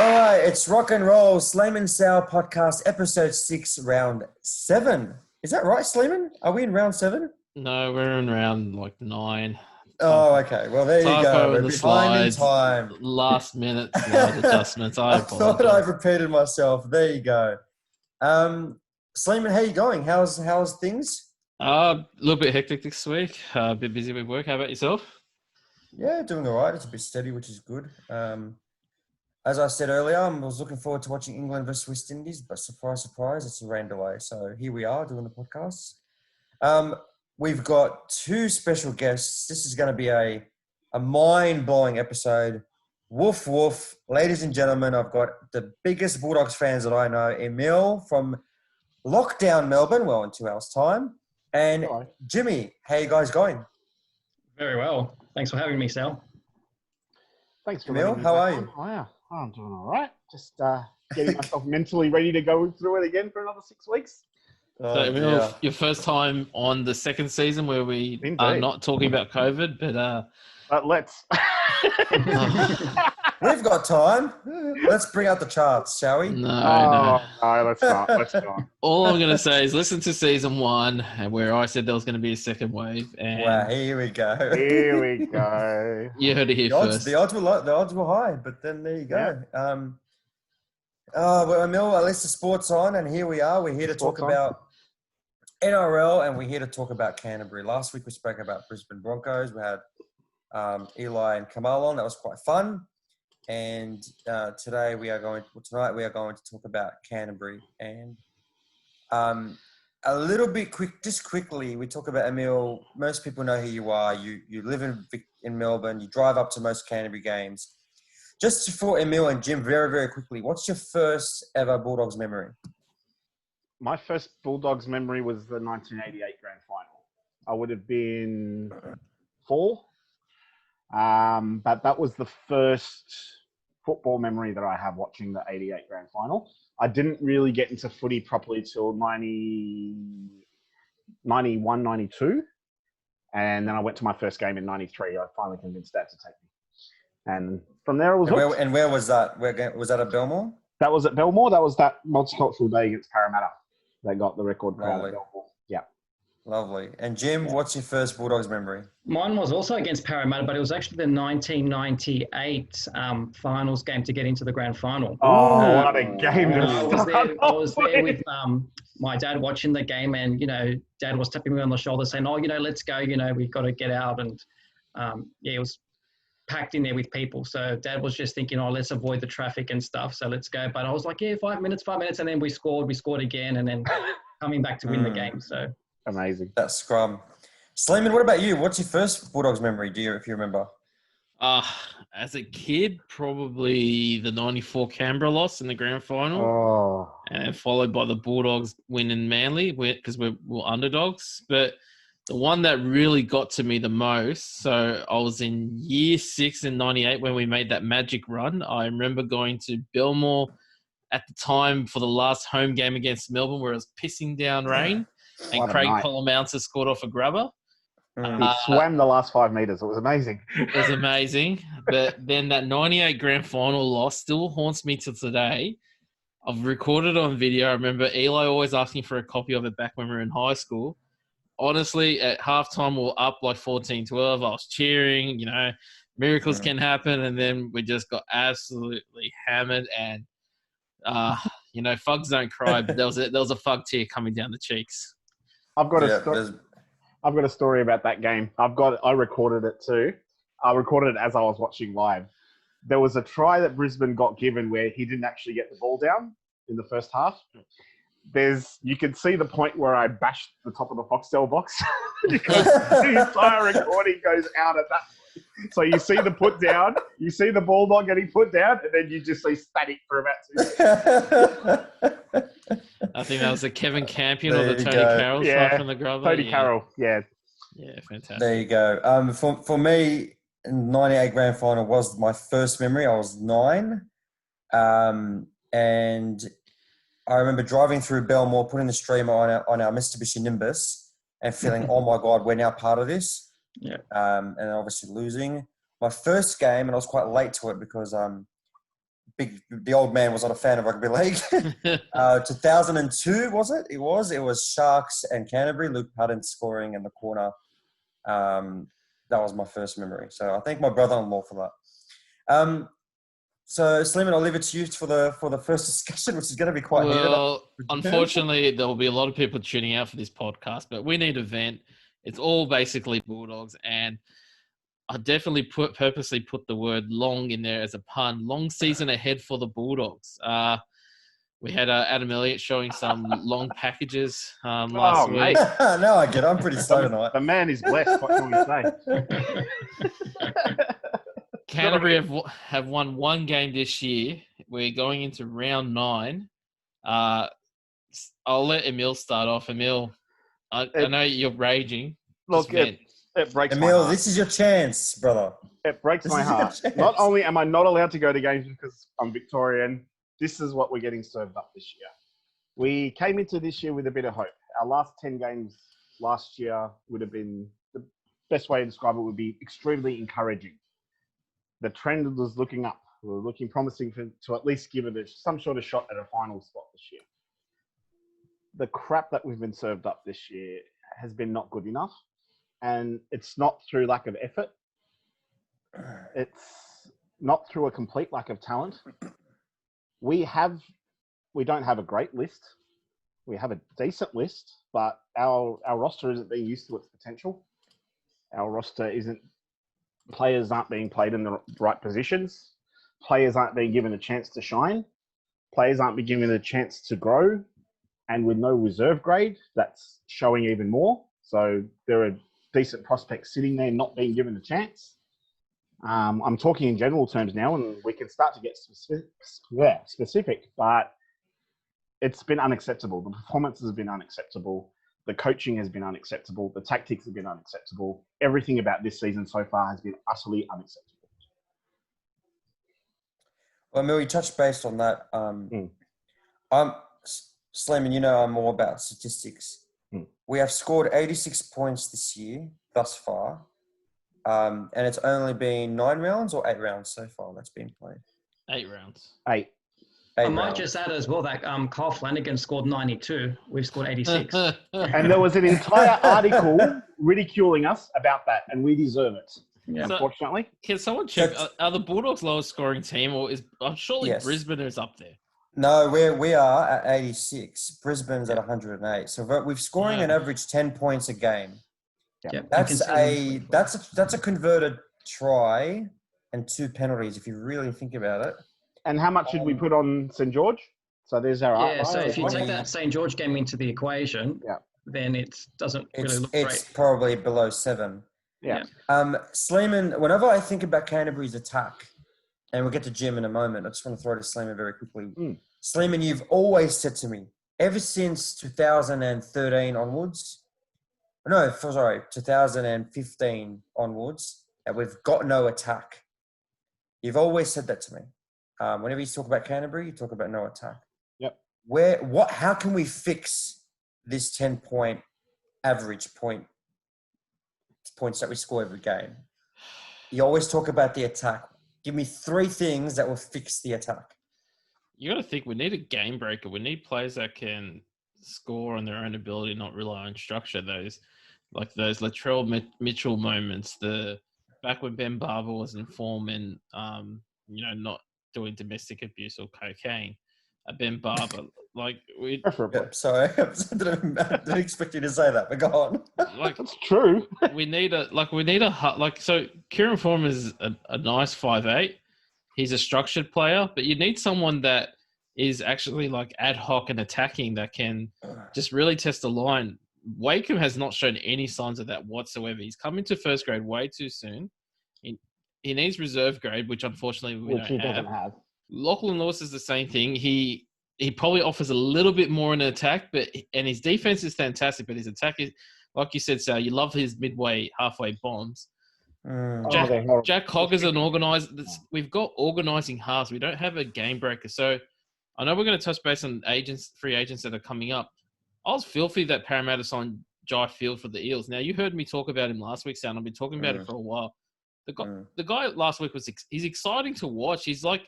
All right, it's rock and roll. Sleiman and Sal podcast, episode 6, round 7. Is that right, Sleiman? Are we in round 7? No, we're in round 9. Oh, okay. Well, there you go. We're In the behind in slides, time. last minute slide adjustments. I thought apologize. I've repeated myself. There you go. Sleiman, how you going? How's things? A little bit hectic this week. A bit busy with work. How about yourself? Yeah, doing all right. It's a bit steady, which is good. As I said earlier, I was looking forward to watching England versus West Indies, but surprise, surprise, it's a rain delay. So here we are doing the podcast. We've got 2 special guests. This is going to be a mind-blowing episode. Woof, woof. Ladies and gentlemen, I've got the biggest Bulldogs fans that I know, Emile from lockdown Melbourne, well, in 2 hours' time. And Hi. Jimmy, how you guys going? Very well. Thanks for having me, Sal. Thanks for Emile, letting me how back are you? on. Oh, yeah. Oh, I'm doing all right. Just getting myself mentally ready to go through it again for another 6 weeks. So, Emile, your first time on the second season where we are Indeed. not talking about COVID, but But let's. We've got time. Let's bring out the charts, shall we? no. No, let's not. Let's not. All I'm going to say is listen to season 1 where I said there was going to be a second wave. And Wow, here we go. Here we go. you heard it here first. The odds were high, but then there you go. Well, Emile, at least the sport's on, and here we are. We're here to talk Sport's on. about NRL, and we're here to talk about Canterbury. Last week we spoke about Brisbane Broncos. We had Eli and Kamal on. That was quite fun. And tonight we are going to talk about Canterbury. And a little bit quickly, we talk about Emile. Most people know who you are. You live in Melbourne. You drive up to most Canterbury games. Just for Emile and Jim, very, very quickly, what's your first ever Bulldogs memory? My first Bulldogs memory was the 1988 grand final. I would have been 4. But that was the first football memory that I have watching the 88 grand final. I didn't really get into footy properly till 91, 92. And then I went to my first game in 93. I finally convinced Dad to take me. And from there, it was hooked. And where was that? Was that at Belmore? That was at Belmore. That was that multicultural day against Parramatta. They got the record crowd at Belmore. Yeah. Lovely. And Jim, what's your first Bulldogs memory? Mine was also against Parramatta, but it was actually the 1998 finals game to get into the grand final. Oh, what a game to I was start there with my dad watching the game, and, Dad was tapping me on the shoulder saying, let's go, we've got to get out. And, it was packed in there with people. So Dad was just thinking, let's avoid the traffic and stuff. So let's go. But I was like, 5 minutes. And then we scored again, and then coming back to win the game. So Amazing. That scrum. Sleiman, what about you? What's your first Bulldogs memory, if you remember? As a kid, probably the 94 Canberra loss in the grand final. Oh. And followed by the Bulldogs win in Manly because we're underdogs. But the one that really got to me the most, so I was in year 6 in 98 when we made that magic run. I remember going to Belmore at the time for the last home game against Melbourne where it was pissing down rain. And What a Craig night. Colomounce scored off a grubber. He swam the last 5 meters. It was amazing. It was amazing. But then that 98 grand final loss still haunts me till today. I've recorded it on video. I remember Eli always asking for a copy of it back when we were in high school. Honestly, at halftime, we were up like 14-12. I was cheering, miracles can happen. And then we just got absolutely hammered. And, fugs don't cry. But there was a fug tear coming down the cheeks. I've got a story about that game. I recorded it too. I recorded it as I was watching live. There was a try that Brisbane got given where he didn't actually get the ball down in the first half. You can see the point where I bashed the top of the Foxtel box because the entire recording goes out at that point. So you see the put down, you see the ball not getting put down, and then you just see static for about 2 seconds. I think that was the Kevin Campion or There the you Tony go. Carroll try from the grubber. Tony Carroll, yeah. Yeah, fantastic. There you go. For me, 98 grand final was my first memory. I was 9. And I remember driving through Belmore, putting the streamer on our Mitsubishi Nimbus and feeling, oh my God, we're now part of this. Yeah. And obviously losing. My first game, and I was quite late to it because the old man was not a fan of rugby league. 2002 was it? It was Sharks and Canterbury. Luke Hutton scoring in the corner. That was my first memory. So I thank my brother-in-law for that. So Sleiman, I'll leave it to you for the first discussion, which is going to be quite heated. Well, unfortunately, there will be a lot of people tuning out for this podcast, but we need a vent. It's all basically Bulldogs, and I definitely purposely put the word long in there as a pun. Long season ahead for the Bulldogs. We had Adam Elliott showing some long packages last week. Mate. No, I get it. I'm pretty slow tonight. The man is blessed. What can we say? Canterbury have won one game this year. We're going into round 9. I'll let Emile start off. Emile, I know you're raging. Look, it breaks my Emile, heart. this is your chance, brother. It breaks my heart. Not only am I not allowed to go to games because I'm Victorian, this is what we're getting served up this year. We came into this year with a bit of hope. Our last 10 games last year would have been, the best way to describe it would be extremely encouraging. The trend was looking up. We were looking promising to at least give it some sort of shot at a final spot this year. The crap that we've been served up this year has been not good enough. And it's not through lack of effort. It's not through a complete lack of talent. We don't have a great list. We have a decent list, but our roster isn't being used to its potential. Our roster players aren't being played in the right positions. Players aren't being given a chance to shine. Players aren't being given a chance to grow. And with no reserve grade, that's showing even more. So there are decent prospects sitting there not being given a chance. I'm talking in general terms now, and we can start to get specific, but it's been unacceptable. The performances have been unacceptable. The coaching has been unacceptable. The tactics have been unacceptable. Everything about this season so far has been utterly unacceptable. Well, Emile, you touched base on that. Sleiman, you know I'm all about statistics. We have scored 86 points this year thus far. And it's only been 9 rounds or 8 rounds so far that's been played? 8 rounds. 8. I might just add as well that Kyle Flanagan scored 92. We've scored 86. And there was an entire article ridiculing us about that, and we deserve it. Yeah. Unfortunately. Can someone check? Are the Bulldogs lowest scoring team, or surely Yes. Brisbane is up there? No, we are at 86. Brisbane's at 108. So we're scoring an average 10 points a game. Yeah. That's a converted try and 2 penalties if you really think about it. And how much should we put on St. George? So there's our Yeah, so if you take that St. George game into the equation, then it doesn't really look great. It's probably below 7. Yeah. Sleiman, whenever I think about Canterbury's attack, and we'll get to Jim in a moment, I just want to throw to Sleiman very quickly. Sleiman, you've always said to me, ever since 2013 onwards, 2015 onwards, that we've got no attack. You've always said that to me. Whenever you talk about Canterbury, you talk about no attack. Yep. How can we fix this 10-point average points that we score every game? You always talk about the attack. Give me 3 things that will fix the attack. You got to think we need a game breaker. We need players that can score on their own ability, not rely on structure. Those Latrell Mitchell moments, the back when Ben Barber was in form and not doing domestic abuse or cocaine. Ben Barber, sorry, I didn't expect you to say that, but go on. That's true. So Kieran Foreman is a nice 5'8". He's a structured player, but you need someone that is actually ad hoc and attacking that can just really test the line. Wakeham has not shown any signs of that whatsoever. He's come into first grade way too soon. He needs reserve grade, which unfortunately we don't have. Lachlan Lewis is the same thing. He probably offers a little bit more in attack, and his defense is fantastic, but his attack is, like you said, Sal, you love his halfway bombs. Jack Hogg is an organizer. We've got organizing halves. We don't have a game breaker. So I know we're going to touch base on free agents that are coming up. I was filthy that Parramatta signed Jai Field for the Eels. Now, you heard me talk about him last week, Sal, and I've been talking about it for a while. The guy last week he's exciting to watch. He's like,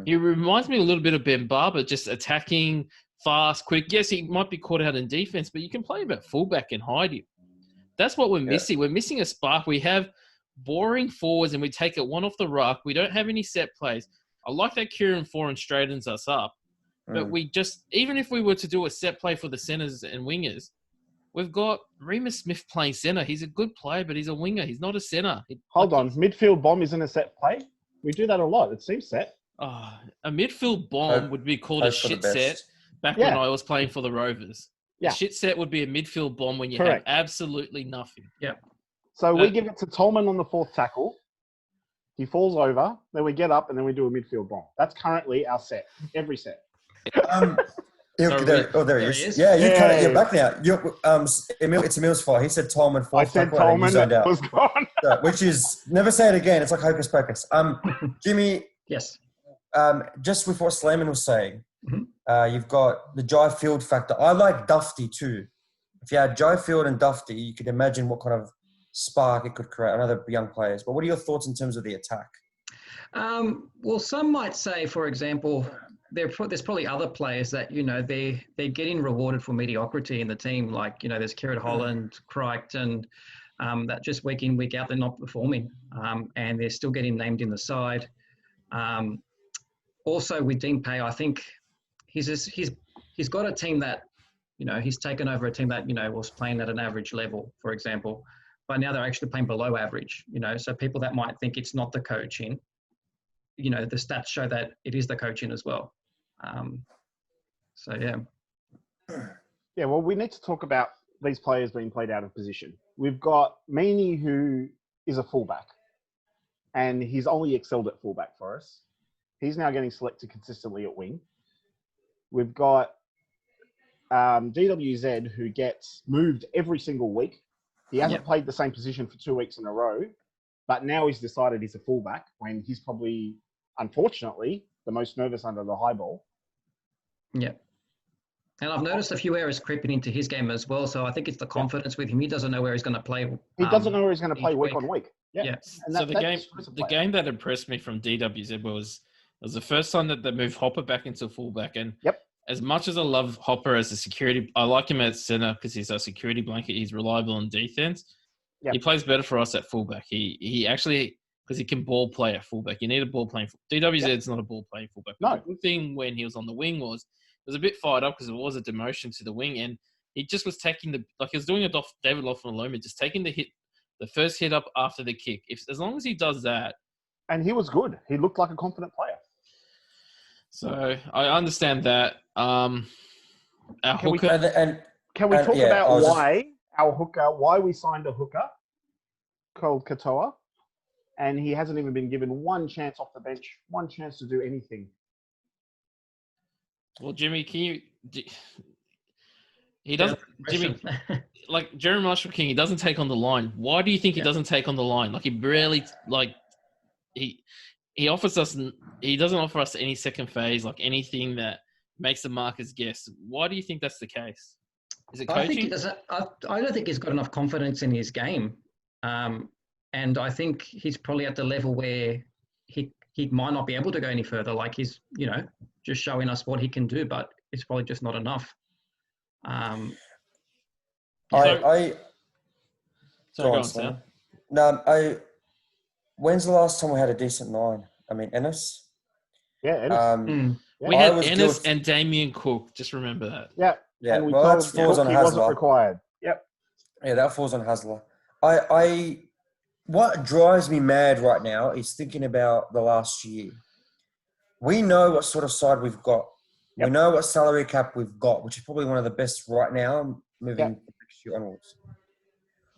he reminds me a little bit of Ben Barber, just attacking, fast, quick. Yes, he might be caught out in defense, but you can play him at fullback and hide him. That's what we're missing. We're missing a spark. We have boring forwards and we take it one off the ruck. We don't have any set plays. I like that Kieran Foran straightens us up, but we just, even if we were to do a set play for the centers and wingers, we've got Remus Smith playing center. He's a good player, but he's a winger. He's not a center. Hold on. Midfield bomb isn't a set play? We do that a lot. It seems set. A midfield bomb would be called a shit set back when I was playing for the Rovers. A shit set would be a midfield bomb when you have absolutely nothing. Yeah. So we give it to Tolman on the fourth tackle. He falls over. Then we get up and then we do a midfield bomb. That's currently our set. Every set. There he is. Yeah, you're back now. It's Emile's fault. He said Tolman. I said Tolman was gone. Which is, never say it again. It's like hocus pocus. Jimmy. Yes. Just with what Sleiman was saying, you've got the Jai Field factor. I like Dufty too. If you had Jai Field and Dufty, you could imagine what kind of spark it could create on other young players. But what are your thoughts in terms of the attack? Well, some might say, for example, there's probably other players that, they're getting rewarded for mediocrity in the team. Like, there's Kerrod Holland, Crichton, that just week in, week out, they're not performing. And they're still getting named in the side. Also with Dean Pay, I think he's got a team that, he's taken over a team that, was playing at an average level, for example. But now they're actually playing below average, So people that might think it's not the coaching, the stats show that it is the coaching as well. Yeah, well, we need to talk about these players being played out of position. We've got Meaney, who is a fullback, and he's only excelled at fullback for us. He's now getting selected consistently at wing. We've got DWZ, who gets moved every single week. He hasn't played the same position for 2 weeks in a row, but now he's decided he's a fullback when he's probably, unfortunately, the most nervous under the high ball. Yeah. And I've noticed a few errors creeping into his game as well, so I think it's the confidence with him. He doesn't know where he's going to play. He doesn't know where he's going to play week on week. Yeah. And so the game that impressed me from DWZ was the first time that they moved Hopper back into fullback. And as much as I love Hopper as a security, I like him at center because he's a security blanket. He's reliable on defense. He plays better for us at fullback. He actually, because he can ball play at fullback. You need a ball playing. DWZ's not a ball playing fullback. No. The good thing when he was on the wing was a bit fired up because it was a demotion to the wing, and he just was taking he was doing a David Loffman-Loma, just taking the first hit up after the kick. As long as he does that, and he was good. He looked like a confident player. So I understand that. Our hooker, can we talk about why we signed a hooker called Katoa, and he hasn't even been given one chance off the bench, one chance to do anything. Well, Jimmy, he doesn't, Jimmy, like Jeremy Marshall King, he doesn't take on the line. Why do you think he doesn't take on the line? Like he barely, he offers us, he doesn't offer us any second phase, like anything that makes the markers guess. Why do you think that's the case? Is it coaching? I don't think he's got enough confidence in his game. And I think he's probably at the level where he might not be able to go any further. Like he's, just showing us what he can do, but it's probably just not enough. When's the last time we had a decent line? I mean, Ennis? Yeah, Ennis. We had Ennis and Damien Cook. Just remember that. Yeah. Yeah, well, that falls on Hasler. He wasn't required. Yep. Yeah, that falls on Hasler. What drives me mad right now is thinking about the last year. We know what sort of side we've got. Yep. We know what salary cap we've got, which is probably one of the best right now, moving next year onwards.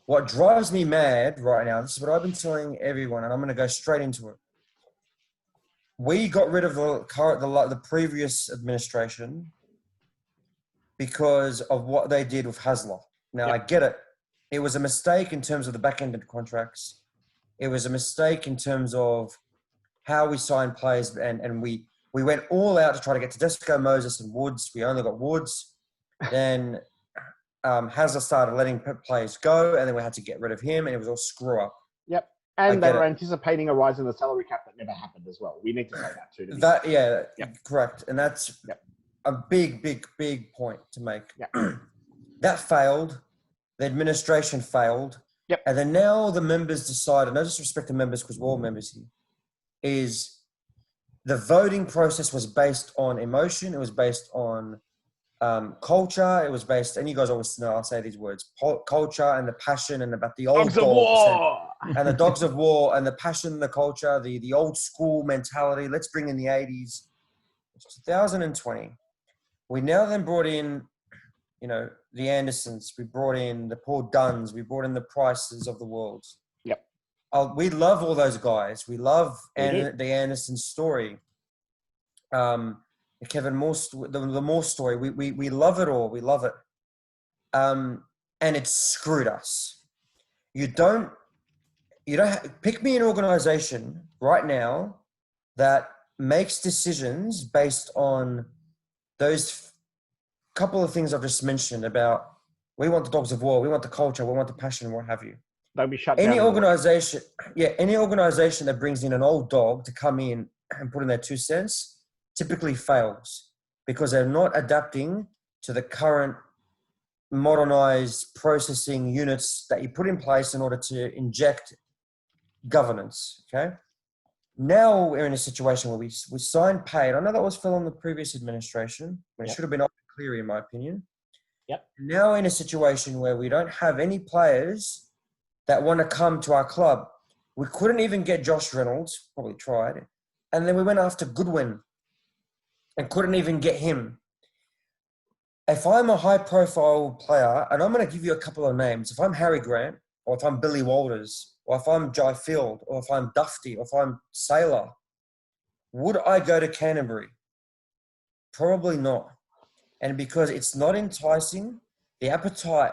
What drives me mad right now, this is what I've been telling everyone, and I'm going to go straight into it. We got rid of the previous administration because of what they did with Hasler. Now, I get it. It was a mistake in terms of the back-ended contracts. It was a mistake in terms of how we signed players, and we went all out to try to get Tedesco, Moses, and Woods. We only got Woods. Then Hasler started letting players go, and then we had to get rid of him, and it was all screw up. Yep. And they were anticipating a rise in the salary cap that never happened as well. We need to say that too. Correct. And that's a big point to make. Yep. That failed. The administration failed. Yep. And then now the members decided, no disrespect to members because we're all members here, is the voting process was based on emotion. It was based on culture. It was based, and you guys always know, I'll say these words, culture and the passion and about the old dogs of war. And the dogs of war and the passion, the culture, the old school mentality. Let's bring in the 80s. It's 2020. We now then brought in, the Andersons. We brought in the Paul Dunns. We brought in the Prices of the world. Yep. We love all those guys. We love the Anderson story. The Kevin Moore, the Moore story. We love it all. We love it. And it's screwed us. You don't pick me an organization right now that makes decisions based on those couple of things I've just mentioned about we want the dogs of war, we want the culture, we want the passion, what have you. They'll be shut down. Any organization that brings in an old dog to come in and put in their 2 cents typically fails because they're not adapting to the current modernized processing units that you put in place in order to inject governance. Okay. Now we're in a situation where we signed paid. I know that was fell on the previous administration. It should have been clear, in my opinion. Yep. Now in a situation where we don't have any players that want to come to our club. We couldn't even get Josh Reynolds, probably tried. And then we went after Goodwin and couldn't even get him. If I'm a high-profile player, and I'm going to give you a couple of names, if I'm Harry Grant, or if I'm Billy Walters, or if I'm Jai Field, or if I'm Dufty, or if I'm Sailor, would I go to Canterbury? Probably not. And because it's not enticing, the appetite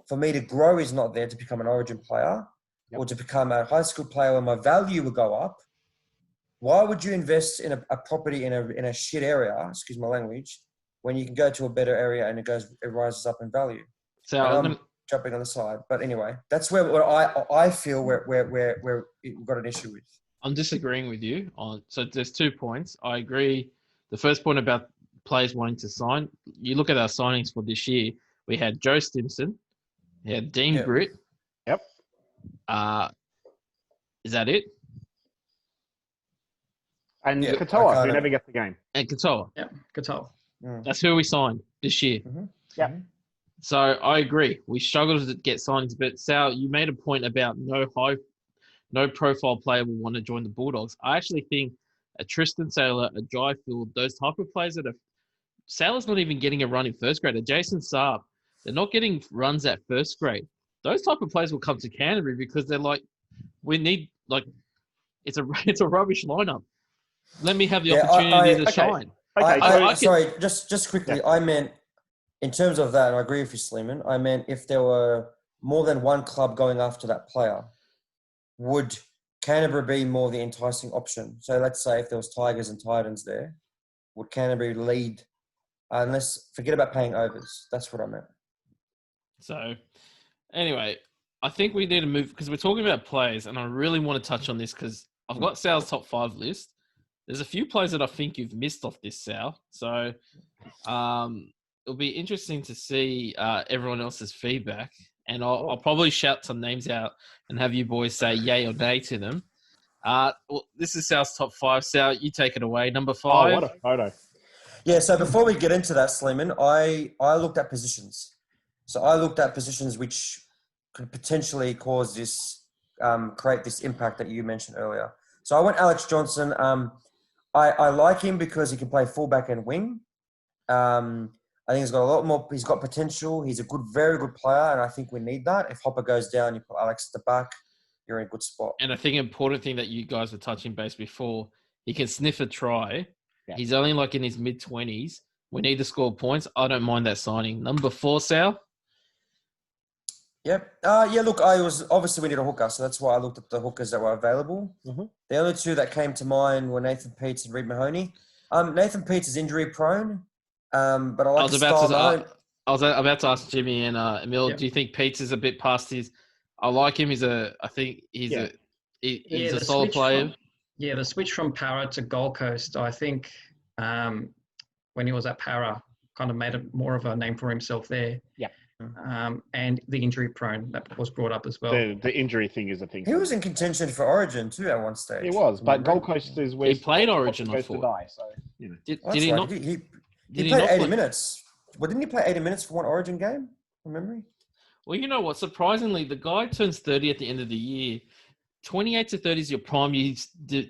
for me to grow is not there to become an Origin player or to become a high school player where my value will go up. Why would you invest in a property in a shit area, excuse my language, when you can go to a better area and it rises up in value? So I'm jumping on the side. But anyway, that's where I feel where we've got an issue with. I'm disagreeing with you on. So there's 2 points. I agree. The first point about players wanting to sign. You look at our signings for this year. We had Joe Stimson. We had Dean Britt. Yep. Is that it? And Katoa, who never gets the game. And Katoa. Yeah, Katoa. That's who we signed this year. Mm-hmm. Yeah. So I agree. We struggled to get signings, but Sal, you made a point about no profile player will want to join the Bulldogs. I actually think a Tristan Sailor, a Jai Field, those type of players that are Sailor's not even getting a run in first grade. A Jason Saab, they're not getting runs at first grade. Those type of players will come to Canterbury because they're like, we need it's a rubbish lineup. Let me have the opportunity to shine. Okay. Sorry, just quickly. Yeah. I meant in terms of that, and I agree with you, Sleiman. I meant if there were more than one club going after that player, would Canterbury be more the enticing option? So let's say if there was Tigers and Titans there, would Canterbury lead? Unless, forget about paying overs. That's what I meant. So, anyway, I think we need to move because we're talking about players, and I really want to touch on this because I've got Sal's top 5 list. There's a few players that I think you've missed off this, Sal. So, it'll be interesting to see everyone else's feedback, and I'll probably shout some names out and have you boys say yay or nay to them. Well, this is Sal's top 5. Sal, you take it away. Number 5. Oh, what a photo. Yeah, so before we get into that, Sleiman, I looked at positions. So I looked at positions which could potentially cause this, create this impact that you mentioned earlier. So I went Alex Johnson. I like him because he can play fullback and wing. I think he's got a lot more. He's got potential. He's a very good player, and I think we need that. If Hopper goes down, you put Alex at the back, you're in a good spot. And I think an important thing that you guys were touching base before, he can sniff a try. Yeah. He's only like in his mid-20s. We need to score points. I don't mind that signing. Number 4, Sal? Yep. Look, obviously we need a hooker, so that's why I looked at the hookers that were available. Mm-hmm. The only 2 that came to mind were Nathan Peets and Reid Mahoney. Nathan Peets is injury prone, but I like his style. I was about to ask Jimmy and Emile, do you think Peets is a bit past his... I like him. I think he's He's a solid player. The switch from Para to Gold Coast, I think, when he was at Para, kind of made it more of a name for himself there. Yeah. And the injury prone that was brought up as well. The injury thing is a thing. He was in contention for Origin too at one stage. He was, but Gold Coast is where he played Origin. I goes to thought. die. So you know. Did That's he right. not? He Did he played not 80 play? minutes. Well, didn't he play 80 minutes for one Origin game from memory? Well, you know what? Surprisingly, the guy turns 30 at the end of the year. 28 to 30 is your prime. You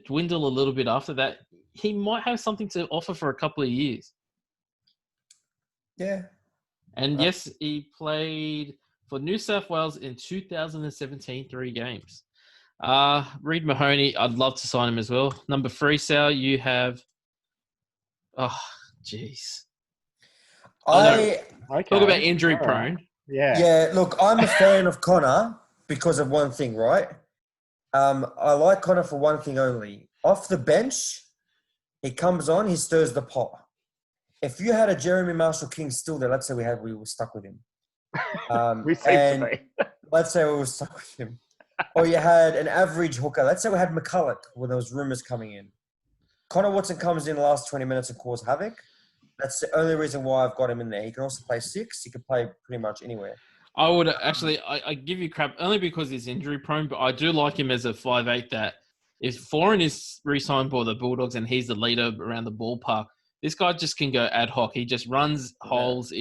dwindle a little bit after that. He might have something to offer for a couple of years. Yeah. And yes, he played for New South Wales in 2017, 3 games. Reid Mahoney, I'd love to sign him as well. Number 3, Sal, you have... Oh, jeez. Okay. Talk about injury prone. Yeah. Yeah, look, I'm a fan of Connor because of one thing, right? I like Connor for one thing only. Off the bench, he comes on, he stirs the pot. If you had a Jeremy Marshall-King still there, let's say we were stuck with him. We seem to be. Let's say we were stuck with him. Or you had an average hooker. Let's say we had McCulloch when there was rumours coming in. Connor Watson comes in the last 20 minutes and cause havoc. That's the only reason why I've got him in there. He can also play 6. He can play pretty much anywhere. I would actually, I give you crap only because he's injury prone, but I do like him as a 5'8" that if Foreign is re-signed by the Bulldogs and he's the leader around the ballpark, this guy just can go ad hoc. He just runs holes.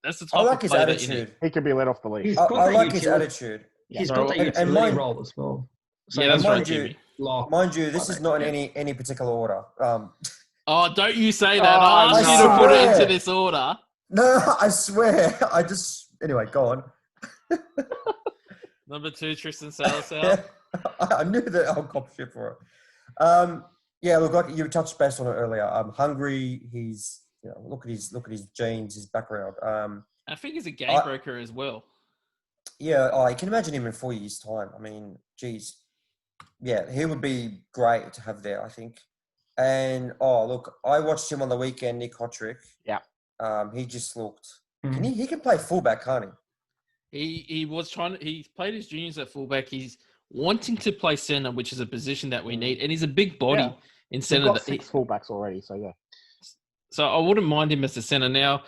That's the type I like of his player attitude. He could be let off the leash. I like his attitude. He's got that utility role as well. So yeah, that's right, Jimmy. Mind you, this is not in any particular order. Oh, don't you say that. I asked you to put it into this order. No, I swear. Anyway, go on. Number 2, Tristan Salazar. I knew that I'll cop shit for it. Yeah, look, like you touched base on it earlier. Hungry. He's, look at his genes, his background. I think he's a game breaker as well. Yeah, you can imagine him in 4 years' time. I mean, geez. Yeah, he would be great to have there, I think. And, look, I watched him on the weekend, Nick Hotrick. Yeah. He just looked... He can play fullback, can't he? He played his juniors at fullback. He's wanting to play centre, which is a position that we need. And he's a big body in centre. We've got 6 fullbacks already, so yeah. So I wouldn't mind him as a centre. Now,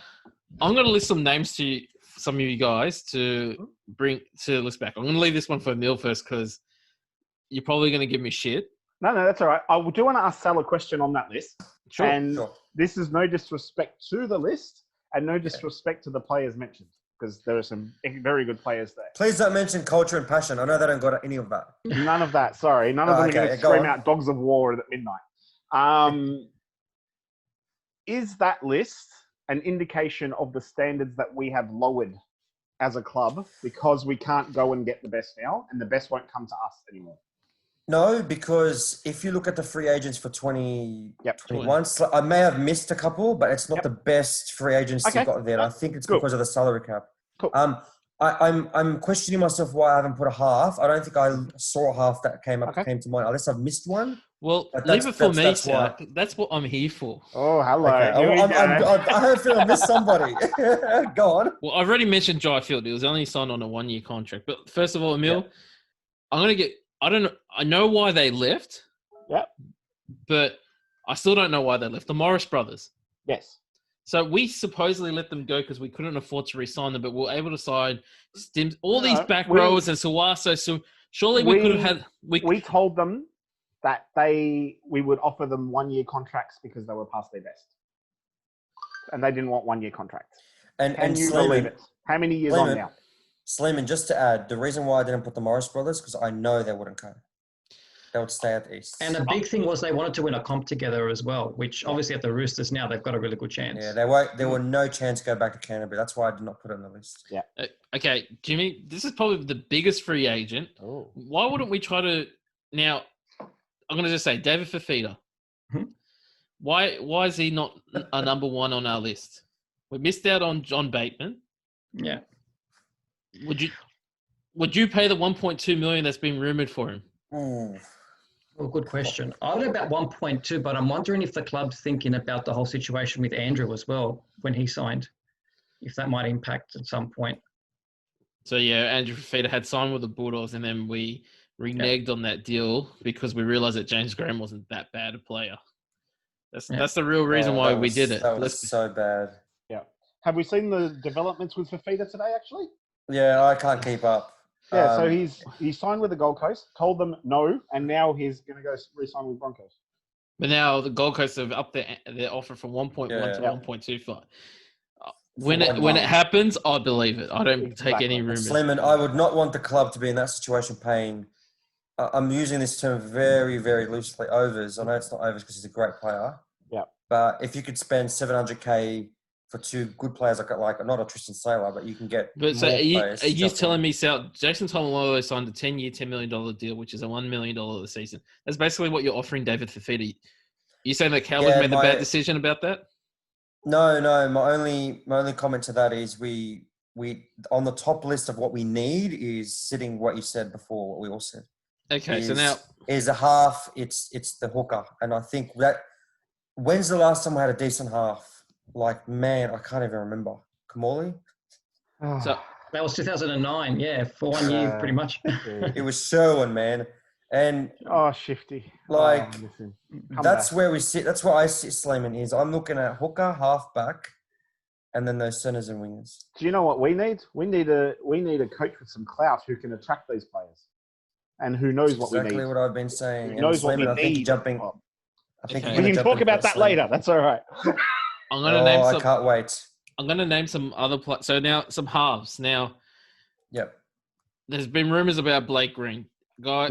I'm going to list some names to some of you guys to bring to list back. I'm going to leave this one for Emile first because you're probably going to give me shit. No, that's all right. I do want to ask Sal a question on that list. Sure. And this is no disrespect to the list and no disrespect to the players mentioned because there are some very good players there. Please don't mention culture and passion. I know they don't got any of that. None of that. Sorry. None of them are going to scream out Dogs of War at midnight. Is that list an indication of the standards that we have lowered as a club because we can't go and get the best now and the best won't come to us anymore? No, because if you look at the free agents for 2021, I may have missed a couple, but it's not the best free agents you got there. I think it's because of the salary cap. Cool. I'm questioning myself why I haven't put a half. I don't think I saw a half that came to mind, unless I've missed one. Well, leave it for me, Sal. That's what I'm here for. Oh, hello. Okay. I have a feeling I missed somebody. Go on. Well, I've already mentioned Jai Field. He was only signed on a 1-year contract. But first of all, Emile, I'm going to get... I know why they left. Yep. But I still don't know why they left. The Morris brothers. Yes. So we supposedly let them go because we couldn't afford to re-sign them, but we were able to sign Stims, all these back rowers and Suwaso. So surely we could have had... We told them that we would offer them 1-year contracts because they were past their best. And they didn't want 1-year contracts. And you believe it. How many years on now? Sleiman, just to add, the reason why I didn't put the Morris brothers, because I know they wouldn't go. They would stay at the East. And the big thing was they wanted to win a comp together as well, which obviously at the Roosters now, they've got a really good chance. Yeah, there were no chance to go back to Canterbury. That's why I did not put it on the list. Yeah. Okay, Jimmy, this is probably the biggest free agent. Oh. Why wouldn't we try to... Now, I'm going to just say, David Fafita. Why is he not a number 1 on our list? We missed out on John Bateman. Yeah. Would you pay the 1.2 million that's been rumored for him? Well, good question. I would about 1.2, but I'm wondering if the club's thinking about the whole situation with Andrew as well when he signed, if that might impact at some point. So yeah, Andrew Fafita had signed with the Bulldogs, and then we reneged on that deal because we realized that James Graham wasn't that bad a player. That's the real reason why we did it. That was so bad. Yeah. Have we seen the developments with Fafita today, actually? Yeah, I can't keep up. Yeah, so he signed with the Gold Coast, told them no, and now he's going to go re-sign with Broncos. But now the Gold Coast have upped their offer from 1.1 to 1.25. When it happens, I believe it. I don't take any rumors. Sleiman, I would not want the club to be in that situation paying. I'm using this term very, very loosely. Overs. I know it's not overs because he's a great player. Yeah. But if you could spend $700K for two good players, like not a Tristan Sailor, but you can get. But so are you telling me, Sal, Jason Tolomolo signed a 10-year, $10 million deal, which is a $1 million a season. That's basically what you're offering David Fafita. You saying that Cowboys made the bad decision about that? No. My only comment to that is we on the top list of what we need is sitting what you said before, what we all said. Okay, so now is a half. It's the hooker, and I think that when's the last time we had a decent half? Like, man, I can't even remember. Kamali? So that was 2009, yeah, for 1 year, pretty much. It was Sherwin, man. And Shifty. That's where we sit. That's where I sit, Sleiman, is I'm looking at hooker, halfback, and then those centers and wingers. Do you know what we need? We need a coach with some clout who can attract these players and who knows what we need. Exactly what I've been saying. Who knows what we need. We can talk about that later. That's all right. I'm going to name some. I can't wait. I'm going to name some other players. So now some halves. Now, yep. There's been rumors about Blake Green.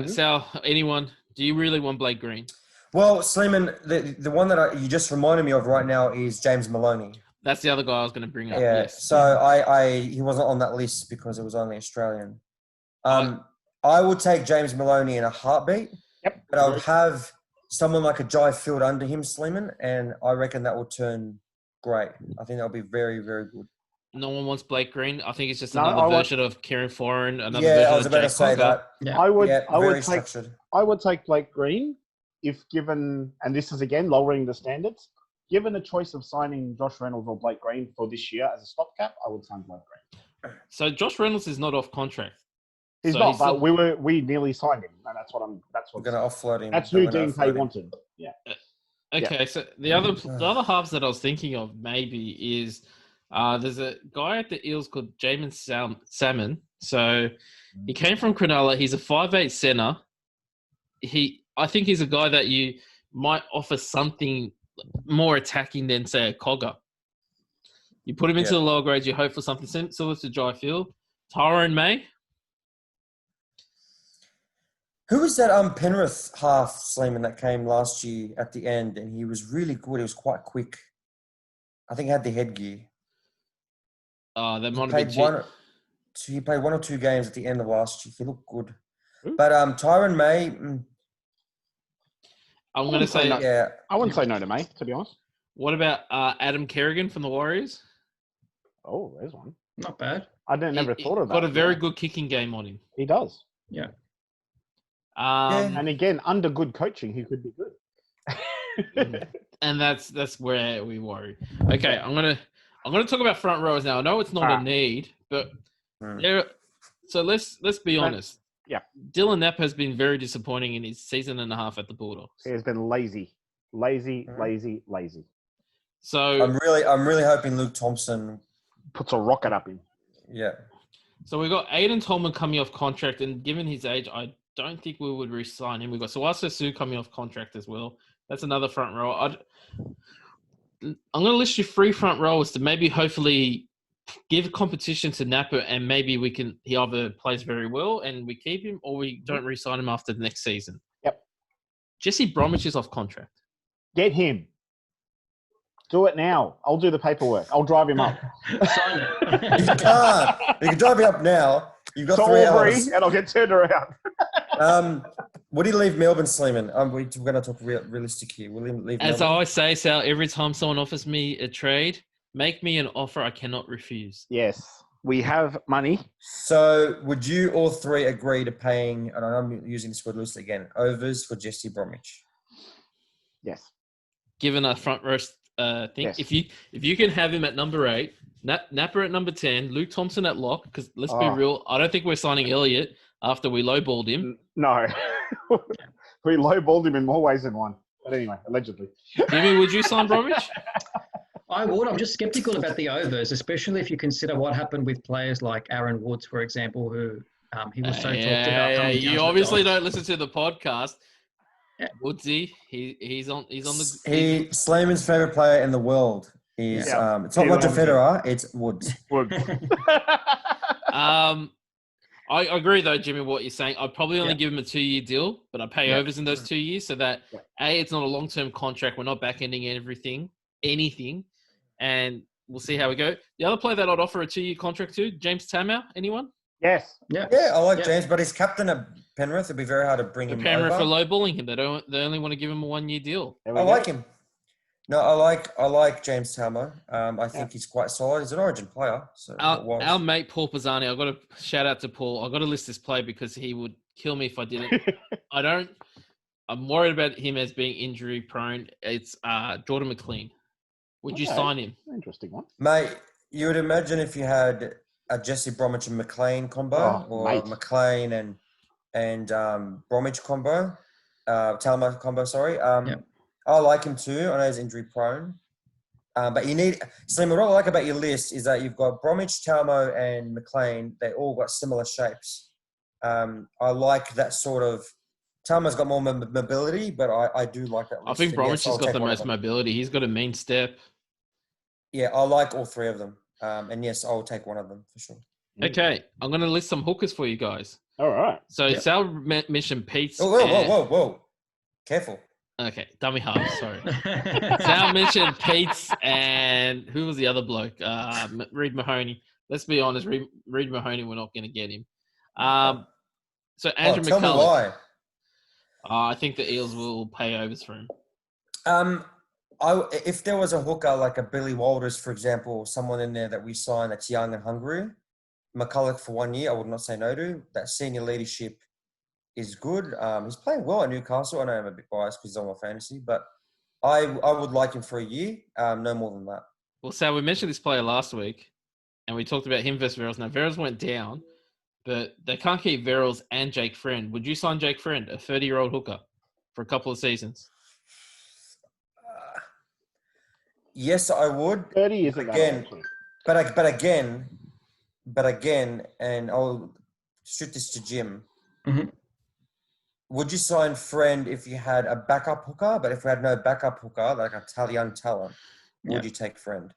Sal, anyone? Do you really want Blake Green? Well, Sleiman, the one that you just reminded me of right now is James Maloney. That's the other guy I was going to bring up. Yeah. Yes. So he wasn't on that list because it was only Australian. I would take James Maloney in a heartbeat. Yep. But I would have someone like a Jai Field under him, Sleiman, and I reckon that will turn great. I think that'll be very, very good. No one wants Blake Green. I think it's just another version of Kieran Foran. Another version I was about to say that. Yeah. I would take Blake Green if given, and this is again lowering the standards, given the choice of signing Josh Reynolds or Blake Green for this year as a stopgap, I would sign Blake Green. So Josh Reynolds is not off contract. He's not, but we nearly signed him, and that's what we're going to offload him. That's who Dean Pay wanted. Yeah. Okay, so the other halves that I was thinking of maybe is there's a guy at the Eels called Jimmy and Salmon. So he came from Cronulla. He's a 5'8" center. I think he's a guy that you might offer something more attacking than, say, a Cogger. You put him into the lower grades, you hope for something similar to Jai Field. Tyrone May. Who was that Penrith half, Sleiman, that came last year at the end, and he was really good. He was quite quick. I think he had the headgear. That might have been he played 1 or 2 games at the end of last year. He looked good. But Tyrone May... I'm going to say... No. I wouldn't say no to May, to be honest. What about Adam Kerrigan from the Warriors? Oh, there's one. Not bad. I never thought of that. Got a very good kicking game on him. He does. Yeah. And again, under good coaching, he could be good. And that's where we worry. Okay, I'm gonna talk about front rows now. I know it's not a need, but so let's be honest. Yeah, Dylan Knapp has been very disappointing in his season and a half at the Bulldogs. He has been lazy. So I'm really hoping Luke Thompson puts a rocket up him. Yeah. So we've got Aiden Tolman coming off contract, and given his age, I don't think we would re-sign him. We've got Sawasa Sue coming off contract as well. That's another front row. I'm going to list you 3 front rowers to maybe hopefully give competition to Napa, and maybe he either plays very well and we keep him, or we don't re-sign him after the next season. Yep. Jesse Bromwich is off contract. Get him. Do it now. I'll do the paperwork. I'll drive him up. Sign it. You can't. You can drive me up now. You've got 3 hours. And I'll get turned around. Would he leave Melbourne, Sleiman? We're going to talk realistic here. Will he leave As Melbourne? I always say, Sal, every time someone offers me a trade, make me an offer I cannot refuse. Yes. We have money. So would you all 3 agree to paying, and I'm using this word loosely again, overs for Jesse Bromwich? Yes. Given a front row thing, yes. if you can have him at number 8, Napper at number 10, Luke Thompson at lock, because let's be real, I don't think we're signing Elliott. after we lowballed him. No. We lowballed him in more ways than one. But anyway, allegedly. Jimmy, would you sign Bromwich? I would. I'm just skeptical about the overs, especially if you consider what happened with players like Aaron Woods, for example, who he was so talked about. Coming down You to obviously the don't listen to the podcast. Yeah. Woodsy, he's on the. Sleiman's favorite player in the world is it's not Roger Federer, it's Woods. Woods. I agree though, Jimmy, what you're saying. I'd probably only give him a 2-year deal, but I pay overs in those 2 years so that it's not a long-term contract. We're not back-ending anything, and we'll see how we go. The other player that I'd offer a 2-year contract to, James Tamau, anyone? Yes. Yeah, I like James, but he's captain of Penrith. It'd be very hard to bring him Penrith over. for lowballing him. They only want to give him a 1-year deal. I like him. No, I like James Tamau. I think he's quite solid. He's an Origin player. So our mate Paul Pisani, I've got to shout out to Paul. I've got to list this play because he would kill me if I didn't. I'm worried about him as being injury prone. It's Jordan McLean. Would you sign him? Interesting one. Mate, you would imagine if you had a Jesse Bromwich and McLean combo, or McLean and Bromwich combo, Talma combo, sorry. I like him too. I know he's injury prone. But you need Slim, what I like about your list is that you've got Bromwich, Talmo, and McLean. They all got similar shapes. I like that sort of. Talmo's got more mobility, but I do like that list. I think Bromwich has got the most mobility. He's got a mean step. Yeah, I like all three of them. And yes, I'll take one of them for sure. Okay, I'm going to list some hookers for you guys. All right. So Sal mentioned Pete's. Whoa. Careful. Okay, dummy half, sorry. Sal mentioned Pete's and who was the other bloke? Reid Mahoney. Let's be honest, Reid Mahoney, we're not going to get him. So Andrew McCullough. Tell me why. I think the Eels will pay overs for him. If there was a hooker like a Billy Walters, for example, someone in there that we sign that's young and hungry, McCullough for 1 year, I would not say no to. That senior leadership is good. He's playing well at Newcastle. I know I'm a bit biased because he's on my fantasy, but I would like him for a year, no more than that. Well, Sal, we mentioned this player last week, and we talked about him versus Verrills. Now, Verrills went down, but they can't keep Verrills and Jake Friend. Would you sign Jake Friend, a 30-year-old hooker, for a couple of seasons? Yes, I would. 30 isn't again, that but again, and I'll shoot this to Jim. Mm-hmm. Would you sign Friend if you had a backup hooker? But if we had no backup hooker, like a young talent, would you take Friend?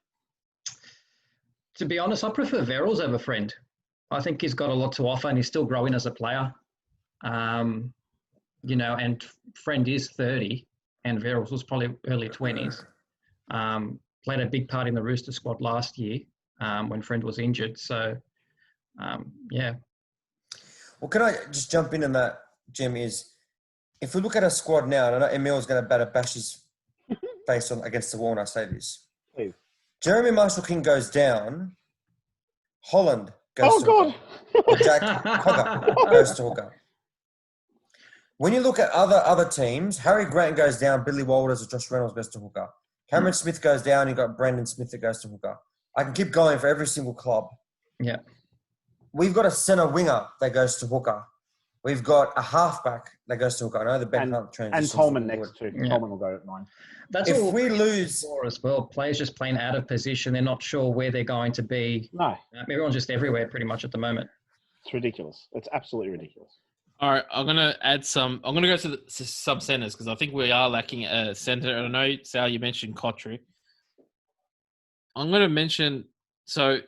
To be honest, I prefer Verrills over Friend. I think he's got a lot to offer and he's still growing as a player. And Friend is 30 and Verrills was probably early 20s. Played a big part in the Rooster squad last year when Friend was injured. So, Well, can I just jump in on that, Jim? Is if we look at our squad now, and I know Emile is going to bash his face against the wall when I say this. Please. Jeremy Marshall-King goes down. Holland goes to hooker. Jack Hogger goes to hooker. When you look at other teams, Harry Grant goes down, Billy Walters or Josh Reynolds goes to hooker. Cameron Smith goes down, you've got Brandon Smith that goes to hooker. I can keep going for every single club. Yeah. We've got a centre winger that goes to hooker. We've got a halfback that goes to hooker. I know the Ben Hunt transition. And Tolman next too. Yeah. Tolman will go at 9. That's if all we lose as well. Players just playing out of position. They're not sure where they're going to be. No. Everyone's just everywhere pretty much at the moment. It's ridiculous. It's absolutely ridiculous. All right, I'm going to add some. I'm going to go to the sub-centers because I think we are lacking a center. I know, Sal, you mentioned Cotry. I'm going to mention, so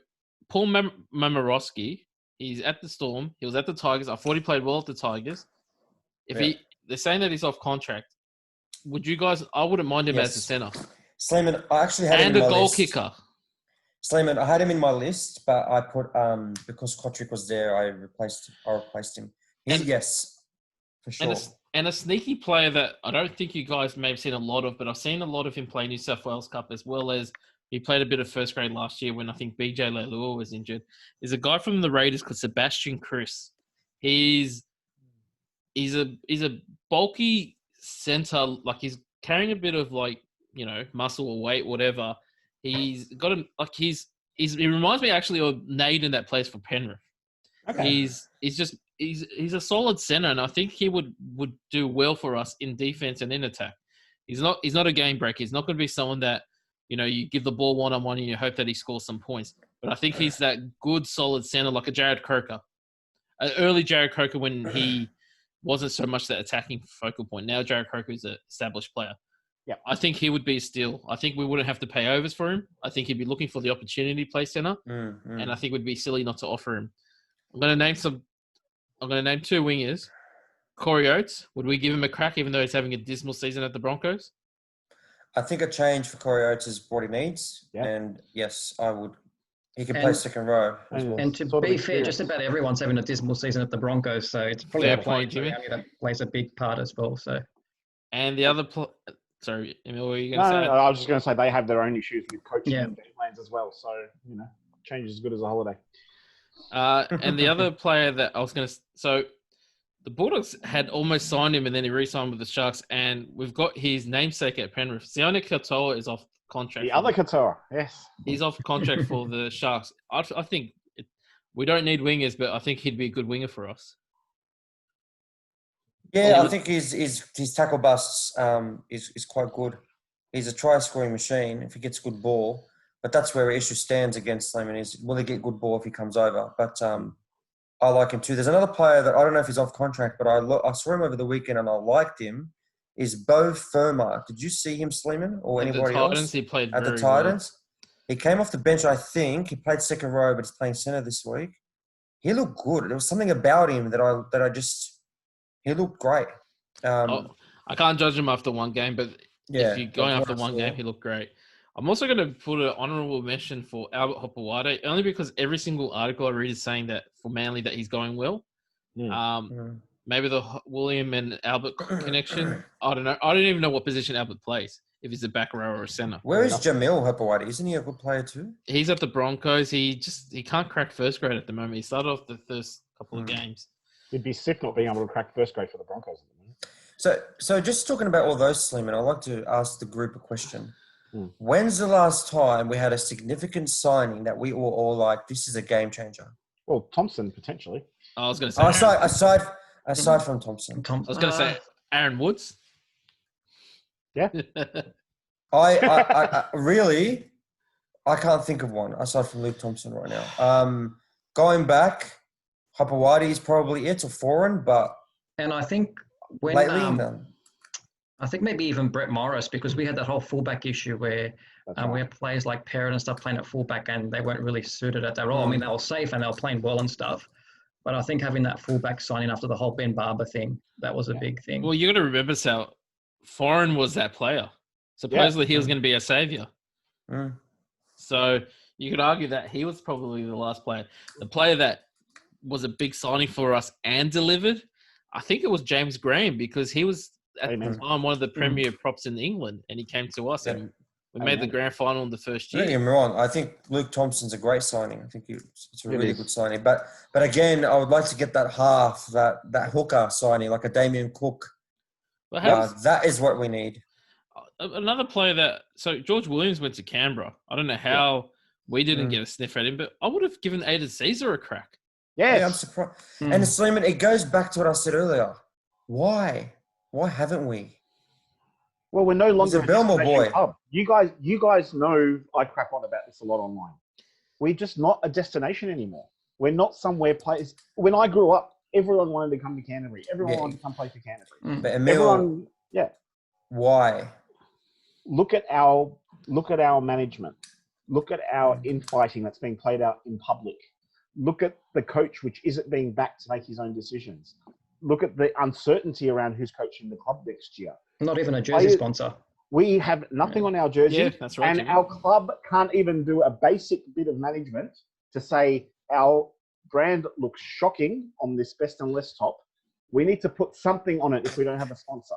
Paul Mamarowski, he's at the Storm. He was at the Tigers. I thought he played well at the Tigers. They're saying that he's off contract. Would you guys, I wouldn't mind him as a center. Sleiman, I actually had him in my list. And a goal kicker. Sleiman, I had him in my list, but I put, because Kotrick was there, I replaced him. Yes, for sure. And a sneaky player that I don't think you guys may have seen a lot of, but I've seen a lot of him play New South Wales Cup as well as he played a bit of first grade last year when I think BJ Leilua was injured. Is a guy from the Raiders called Sebastian Chris. He's a bulky center, like he's carrying a bit of muscle or weight, whatever. He's got he reminds me actually of Naden that plays for Penrith. Okay. He's just he's a solid center, and I think he would do well for us in defense and in attack. He's not a game breaker. He's not going to be someone that, you give the ball one-on-one and you hope that he scores some points. But I think he's that good, solid center, like a Jared Croker. An early Jared Croker when he wasn't so much that attacking focal point. Now Jared Croker is an established player. Yeah, I think he would be a steal. I think we wouldn't have to pay overs for him. I think he'd be looking for the opportunity to play center, and I think it would be silly not to offer him. I'm going to name 2 wingers. Corey Oates, would we give him a crack even though he's having a dismal season at the Broncos? I think a change for Corey Oates is what he needs. Yeah. And yes, I would. He can play second row as well. And to be fair, just about everyone's having a dismal season at the Broncos, so it's probably a point, Jimmy. That plays a big part as well. So, and the other sorry, Emile, what were you going to say? No, I was just going to say they have their own issues with coaching and game plans as well. So, change is as good as a holiday. And the other player that I was going to... So, the Bulldogs had almost signed him and then he re-signed with the Sharks, and we've got his namesake at Penrith. Sione Katoa is off contract. The other Katoa, yes. He's off contract for the Sharks. I think we don't need wingers, but I think he'd be a good winger for us. Yeah, I think his tackle busts is quite good. He's a try-scoring machine if he gets a good ball. But that's where our issue stands against Sleiman is, will he get good ball if he comes over? But I like him too. There's another player that I don't know if he's off contract, but I saw him over the weekend and I liked him, is Bo Firma. Did you see him, Sleiman, or anybody else? At the Titans, he played at the Titans. Well. He came off the bench, I think. He played second row, but he's playing center this week. He looked good. There was something about him that I just – he looked great. I can't judge him after one game, but if you're going after one game, he looked great. I'm also going to put an honourable mention for Albert Hopewade, only because every single article I read is saying that for Manly that he's going well. Maybe the William and Albert connection. I don't know. I don't even know what position Albert plays, if he's a back row or a centre. Where is Jamil Hopewade? Isn't he a good player too? He's at the Broncos. He can't crack first grade at the moment. He started off the first couple of games. He'd be sick not being able to crack first grade for the Broncos at the moment. So just talking about all those, Sleiman, I'd like to ask the group a question. When's the last time we had a significant signing that we were all like, this is a game changer? Well, Thompson, potentially. I was going to say aside from Thompson. I was going to say Aaron Woods. Yeah. I really, I can't think of one aside from Luke Thompson right now. Going back, Hopewade is probably it, or foreign, but... And I think when... Lately, I think maybe even Brett Morris, because we had that whole fullback issue where we had players like Parrott and stuff playing at fullback and they weren't really suited at that role. I mean, they were safe and they were playing well and stuff. But I think having that fullback signing after the whole Ben Barber thing, that was a big thing. Well, you got to remember, Sal, Foreign was that player. Supposedly he was going to be a saviour. So you could argue that he was probably the last player. The player that was a big signing for us and delivered, I think it was James Graham, because he was at the time one of the premier props in England, and he came to us and we made the grand final in the first year. Don't get me wrong. I think Luke Thompson's a great signing. I think it's a really good signing. But again, I would like to get that half, that hooker signing, like a Damien Cook. Well, that is what we need. Another player so George Williams went to Canberra. I don't know how we didn't get a sniff at him, but I would have given Aiden Caesar a crack. Yes. Yeah, I'm surprised. And Sleiman, it goes back to what I said earlier. Why haven't we? Well, we're no longer a Belmore boy. Hub. You guys know I crap on about this a lot online. We're just not a destination anymore. We're not somewhere players. When I grew up, everyone wanted to come to Canterbury. Everyone wanted to come play for Canterbury. But Emile, why? Look at our management. Look at our infighting that's being played out in public. Look at the coach, which isn't being backed to make his own decisions. Look at the uncertainty around who's coaching the club next year. Not even a jersey sponsor. We have nothing on our jersey. Yeah, that's right. And our club can't even do a basic bit of management to say our brand looks shocking on this best and less top. We need to put something on it if we don't have a sponsor.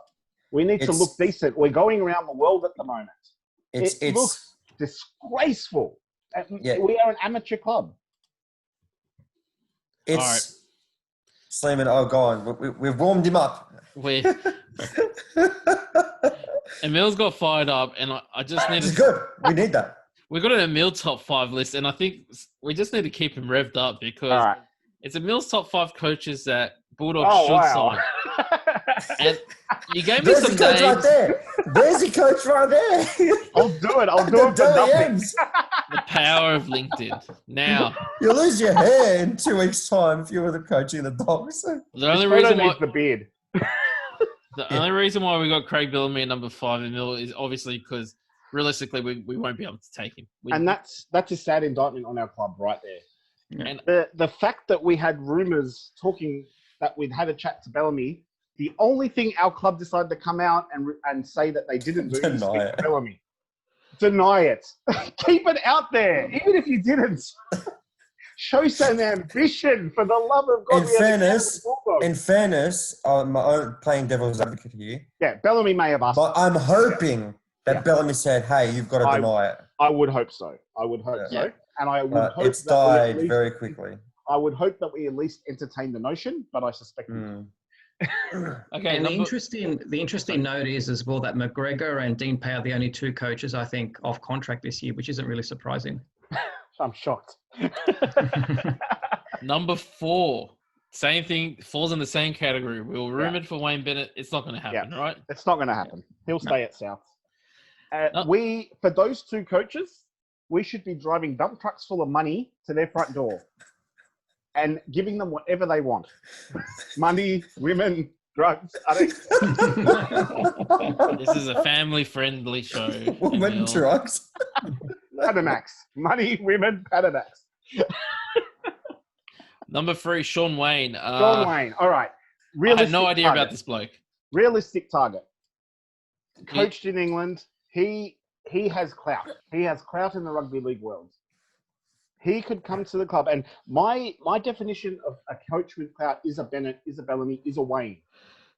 We need to look decent. We're going around the world at the moment. It looks disgraceful. We are an amateur club. It's... All right. Sleiman, go on. We've warmed him up. Emile's got fired up, and I just need to... good. We need that. We've got an Emile top 5 list, and I think we just need to keep him revved up because It's Emile's top 5 coaches that Bulldogs should sign. And you gave me some coach names. right there. There's the coach right there. I'll do it. I'll do it for nothing. The power of LinkedIn. Now, you'll lose your hair in 2 weeks' time if you were the coaching the Dogs. The only reason why the beard. The only reason why we got Craig Bellamy at number 5 in Emile is obviously because realistically we won't be able to take him. And that's a sad indictment on our club right there. And The fact that we had rumours talking that we'd had a chat to Bellamy, the only thing our club decided to come out and say that they didn't do is speak to Bellamy. Deny it. Keep it out there. Even if you didn't. Show some ambition, for the love of God. In fairness, my own playing devil's advocate here. Yeah, Bellamy may have asked. But I'm hoping that Bellamy said, "Hey, you've got to deny it." I would hope so. So, and I would hope it's died very quickly. I would hope that we at least entertain the notion, but I suspect we don't. Okay. And the interesting note is as well that McGregor and Dean Pay are the only 2 coaches I think off contract this year, which isn't really surprising. I'm shocked. Number 4, same thing, falls in the same category. We were rumoured for Wayne Bennett. It's not going to happen, right? It's not going to happen. He'll stay at South. For those 2 coaches, we should be driving dump trucks full of money to their front door and giving them whatever they want. Money, women, drugs. This is a family-friendly show. Women, drugs. Panamax. Money, women, Panamax. Number 3, Sean Wayne. Sean Wayne. All right. I had no idea about this bloke. Realistic target. Coached in England. He has clout. He has clout in the rugby league world. He could come to the club. And my definition of a coach with clout is a Bennett, is a Bellamy, is a Wayne.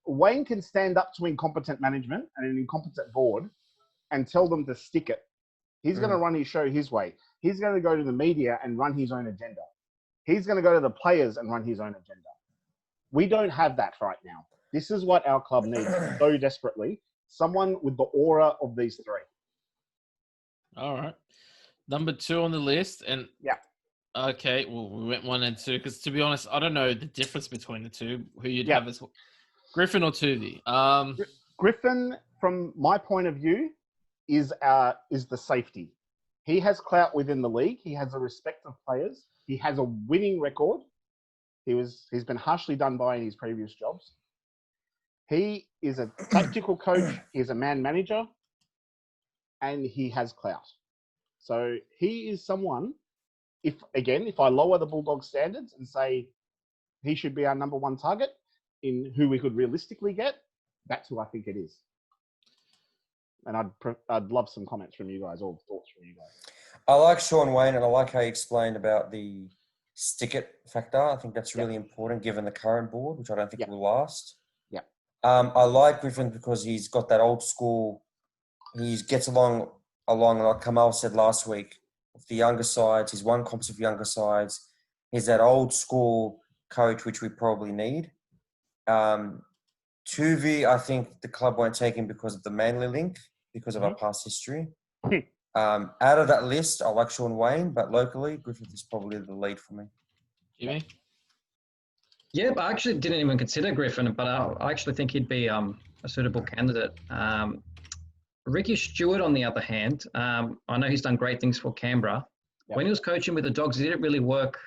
Wayne can stand up to incompetent management and an incompetent board and tell them to stick it. He's going to run his show his way. He's going to go to the media and run his own agenda. He's going to go to the players and run his own agenda. We don't have that right now. This is what our club needs so desperately. Someone with the aura of these 3. All right. Number 2 on the list. And okay, well, we went 1 and 2 because to be honest, I don't know the difference between the 2. Who you'd have as Griffin or Tuvey? Griffin, from my point of view, is the safety. He has clout within the league. He has the respect of players. He has a winning record. He's been harshly done by in his previous jobs. He is a tactical coach. He's a man manager, and he has clout. So he is someone. If I lower the Bulldogs standards and say he should be our number 1 target in who we could realistically get, that's who I think it is. And I'd love some comments from you guys, or thoughts from you guys. I like Sean Wayne, and I like how he explained about the stick it factor. I think that's really important given the current board, which I don't think will last. Yeah. I like Griffin because he's got that old school. He gets along like Kamal said last week with the younger sides. He's won comps with younger sides. He's that old school coach, which we probably need. Tuvey, I think the club won't take him because of the Manly link, because of our past history. Out of that list, I like Sean Wayne, but locally, Griffith is probably the lead for me. Jimmy? Yeah, but I actually didn't even consider Griffin, but I actually think he'd be a suitable candidate. Ricky Stewart, on the other hand, I know he's done great things for Canberra. Yep. When he was coaching with the Dogs, it didn't really work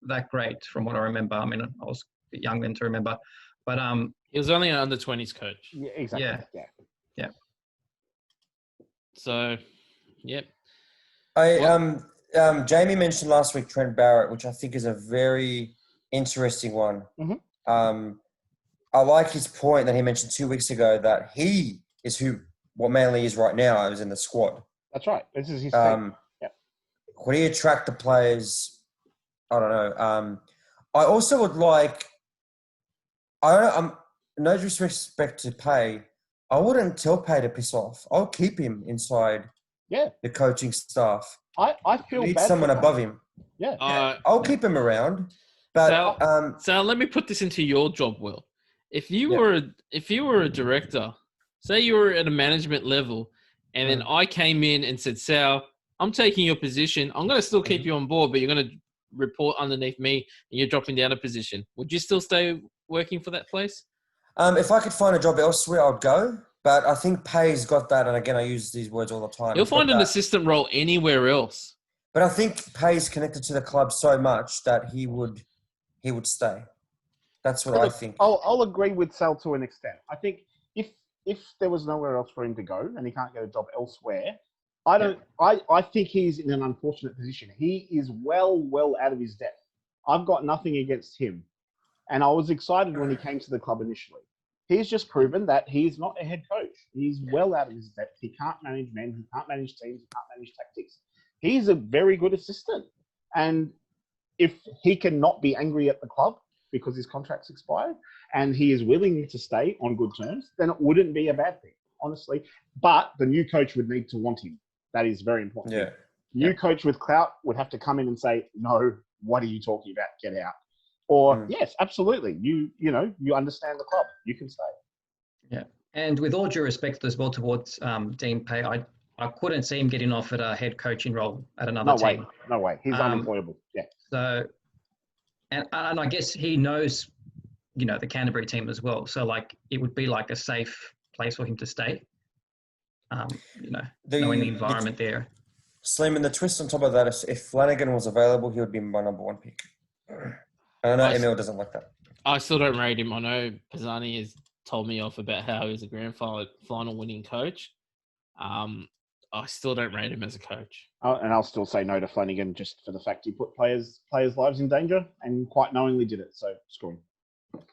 that great from what I remember. I mean, I was a bit young then to remember. But he was only an under-20s coach. Yeah, exactly. Yeah. So, yep. Jamie mentioned last week Trent Barrett, which I think is a very interesting one. Mm-hmm. I like his point that he mentioned 2 weeks ago that he is what Manly is right now. I was in the squad. That's right. This is his thing. Would he attract the players? I don't know. I also would like. No disrespect to Pay. I wouldn't tell Pay to piss off. I'll keep him inside. The coaching staff. I feel need bad someone above him. I'll keep him around. But Sal, let me put this into your job, Will. If you were a director, say you were at a management level, and then I came in and said, Sal, I'm taking your position. I'm going to still keep you on board, but you're going to report underneath me and you're dropping down a position, would you still stay working for that place? If I could find a job elsewhere, I'd go. But I think Pay's got that, and again, I use these words all the time. You'll He's got find an that. assistant role anywhere else. But I think Pay's connected to the club so much that he would stay. That's what I think. I'll agree with Sal to an extent. I think if there was nowhere else for him to go and he can't get a job elsewhere, I think he's in an unfortunate position. He is well out of his depth. I've got nothing against him. And I was excited when he came to the club initially. He's just proven that he's not a head coach. He's well out of his depth. He can't manage men. He can't manage teams. He can't manage tactics. He's a very good assistant. And if he can not be angry at the club because his contract's expired and he is willing to stay on good terms, then it wouldn't be a bad thing, honestly. But the new coach would need to want him. That is very important. Yeah. New coach with clout would have to come in and say, no, what are you talking about? Get out. Or, yes, absolutely. You understand the club. You can stay. Yeah. And with all due respect as well towards Dean Pay, I couldn't see him getting offered a head coaching role at another team. No way. He's unemployable. Yeah. So, and I guess he knows, the Canterbury team as well. So, it would be like a safe place for him to stay, knowing the environment there. Sleiman, the twist on top of that is if Flanagan was available, he would be my number one pick. I know Emile doesn't like that. I still don't rate him. I know Pisani has told me off about how he's a grand final winning coach. I still don't rate him as a coach. And I'll still say no to Flanagan just for the fact he put players' lives in danger and quite knowingly did it. So screw him.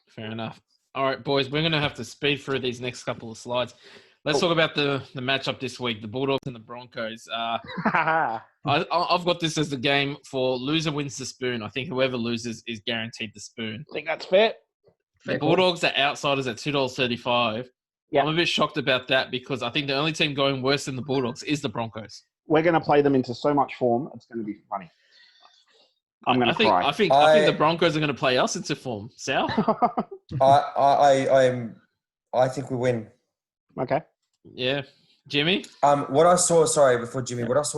Fair enough. All right, boys, we're going to have to speed through these next couple of slides. Let's talk about the matchup this week, the Bulldogs and the Broncos. I've got this as the game for loser wins the spoon. I think whoever loses is guaranteed the spoon. I think that's fair. The Bulldogs are outsiders at $2.35. Yeah. I'm a bit shocked about that because I think the only team going worse than the Bulldogs is the Broncos. We're going to play them into so much form, it's going to be funny. I'm going to cry. I think the Broncos are going to play us into form. Sal? I think we win. Okay. Yeah. Jimmy? What I saw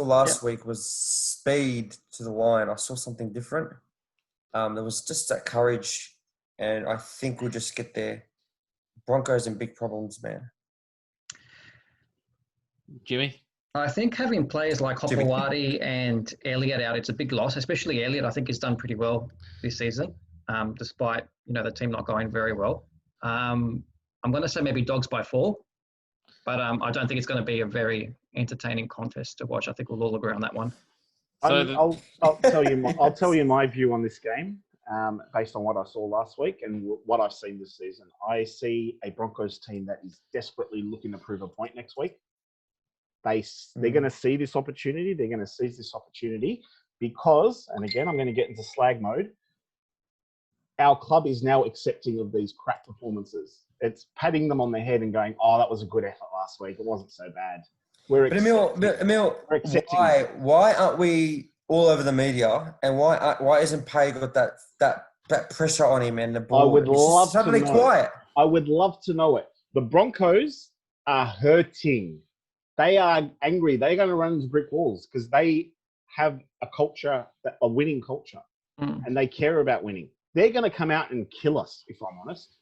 last week was speed to the line. I saw something different. There was just that courage, and I think we'll just get there. Broncos in big problems, man. Jimmy? I think having players like Hopewadi and Elliott out, it's a big loss, especially Elliott. I think he's done pretty well this season, despite, the team not going very well. I'm going to say maybe Dogs by 4. But I don't think it's going to be a very entertaining contest to watch. I think we'll all agree on that one. So I'll tell you my view on this game based on what I saw last week and what I've seen this season. I see a Broncos team that is desperately looking to prove a point next week. They're going to see this opportunity. They're going to seize this opportunity because, and again, I'm going to get into slag mode. Our club is now accepting of these crap performances. It's patting them on the head and going, "Oh, that was a good effort last week. It wasn't so bad." Emile, why aren't we all over the media? And why isn't Pay got that pressure on him and the ball? I would love to know. Quiet. I would love to know it. The Broncos are hurting. They are angry. They're going to run into brick walls because they have a winning culture, and they care about winning. They're going to come out and kill us, if I'm honest.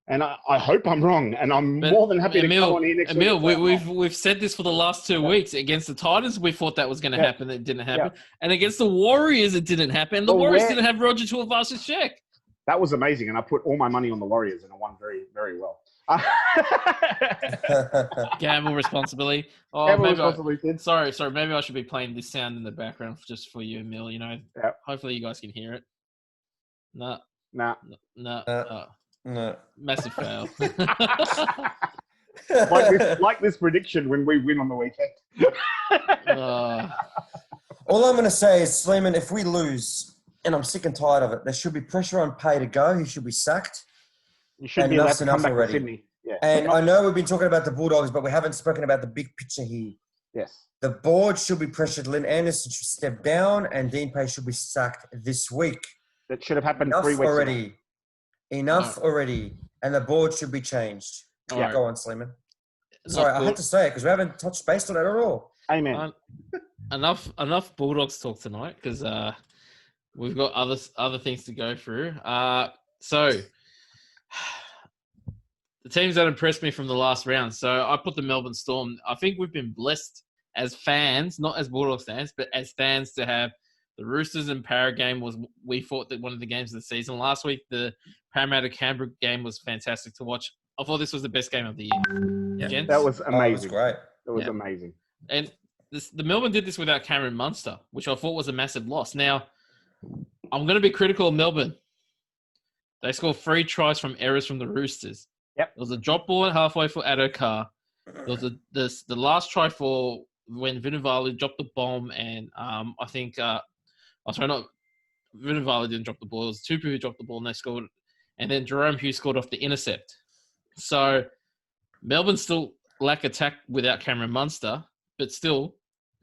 And I hope I'm wrong, and I'm more than happy to come on here next week. Emile, we've said this for the last 2 weeks. Against the Titans, we thought that was going to happen. It didn't happen. Yeah. And against the Warriors, it didn't happen. The Warriors didn't have Roger Tuivasa-Sheck. That was amazing, and I put all my money on the Warriors, and I won very, very well. Gamble responsibly. Sorry. Maybe I should be playing this sound in the background just for you, Emile. Hopefully you guys can hear it. No. Massive fail. like this prediction when we win on the weekend. All I'm going to say is, Sleiman, if we lose, and I'm sick and tired of it, there should be pressure on Pay to go. He should be sacked. You should be allowed to come back to Sydney. Yeah. And I know we've been talking about the Bulldogs, but we haven't spoken about the big picture here. Yes. The board should be pressured. Lynn Anderson should step down, and Dean Pay should be sacked this week. That should have happened 3 weeks already. ago. Enough already. And the board should be changed. Right. Go on, Sleiman. Sorry, I had to say it because we haven't touched base on it at all. Amen. Enough Bulldogs talk tonight because we've got other things to go through. So the teams that impressed me from the last round. So I put the Melbourne Storm. I think we've been blessed as fans, not as Bulldogs fans, but as fans to have the Roosters and Para game we thought that one of the games of the season. Last week, the Parramatta-Canberra game was fantastic to watch. I thought this was the best game of the year. Yeah. Gents. That was amazing. It was great. It was amazing. And the Melbourne did this without Cameron Munster, which I thought was a massive loss. Now, I'm going to be critical of Melbourne. They scored 3 tries from errors from the Roosters. Yep. There was a drop ball halfway for Addo-Carr. There was the last try for when Vunivalu dropped the bomb, and I think Vunivalu didn't drop the ball. It was Tupu who dropped the ball, and they scored. And then Jerome Hughes scored off the intercept. So Melbourne still lack attack without Cameron Munster, but still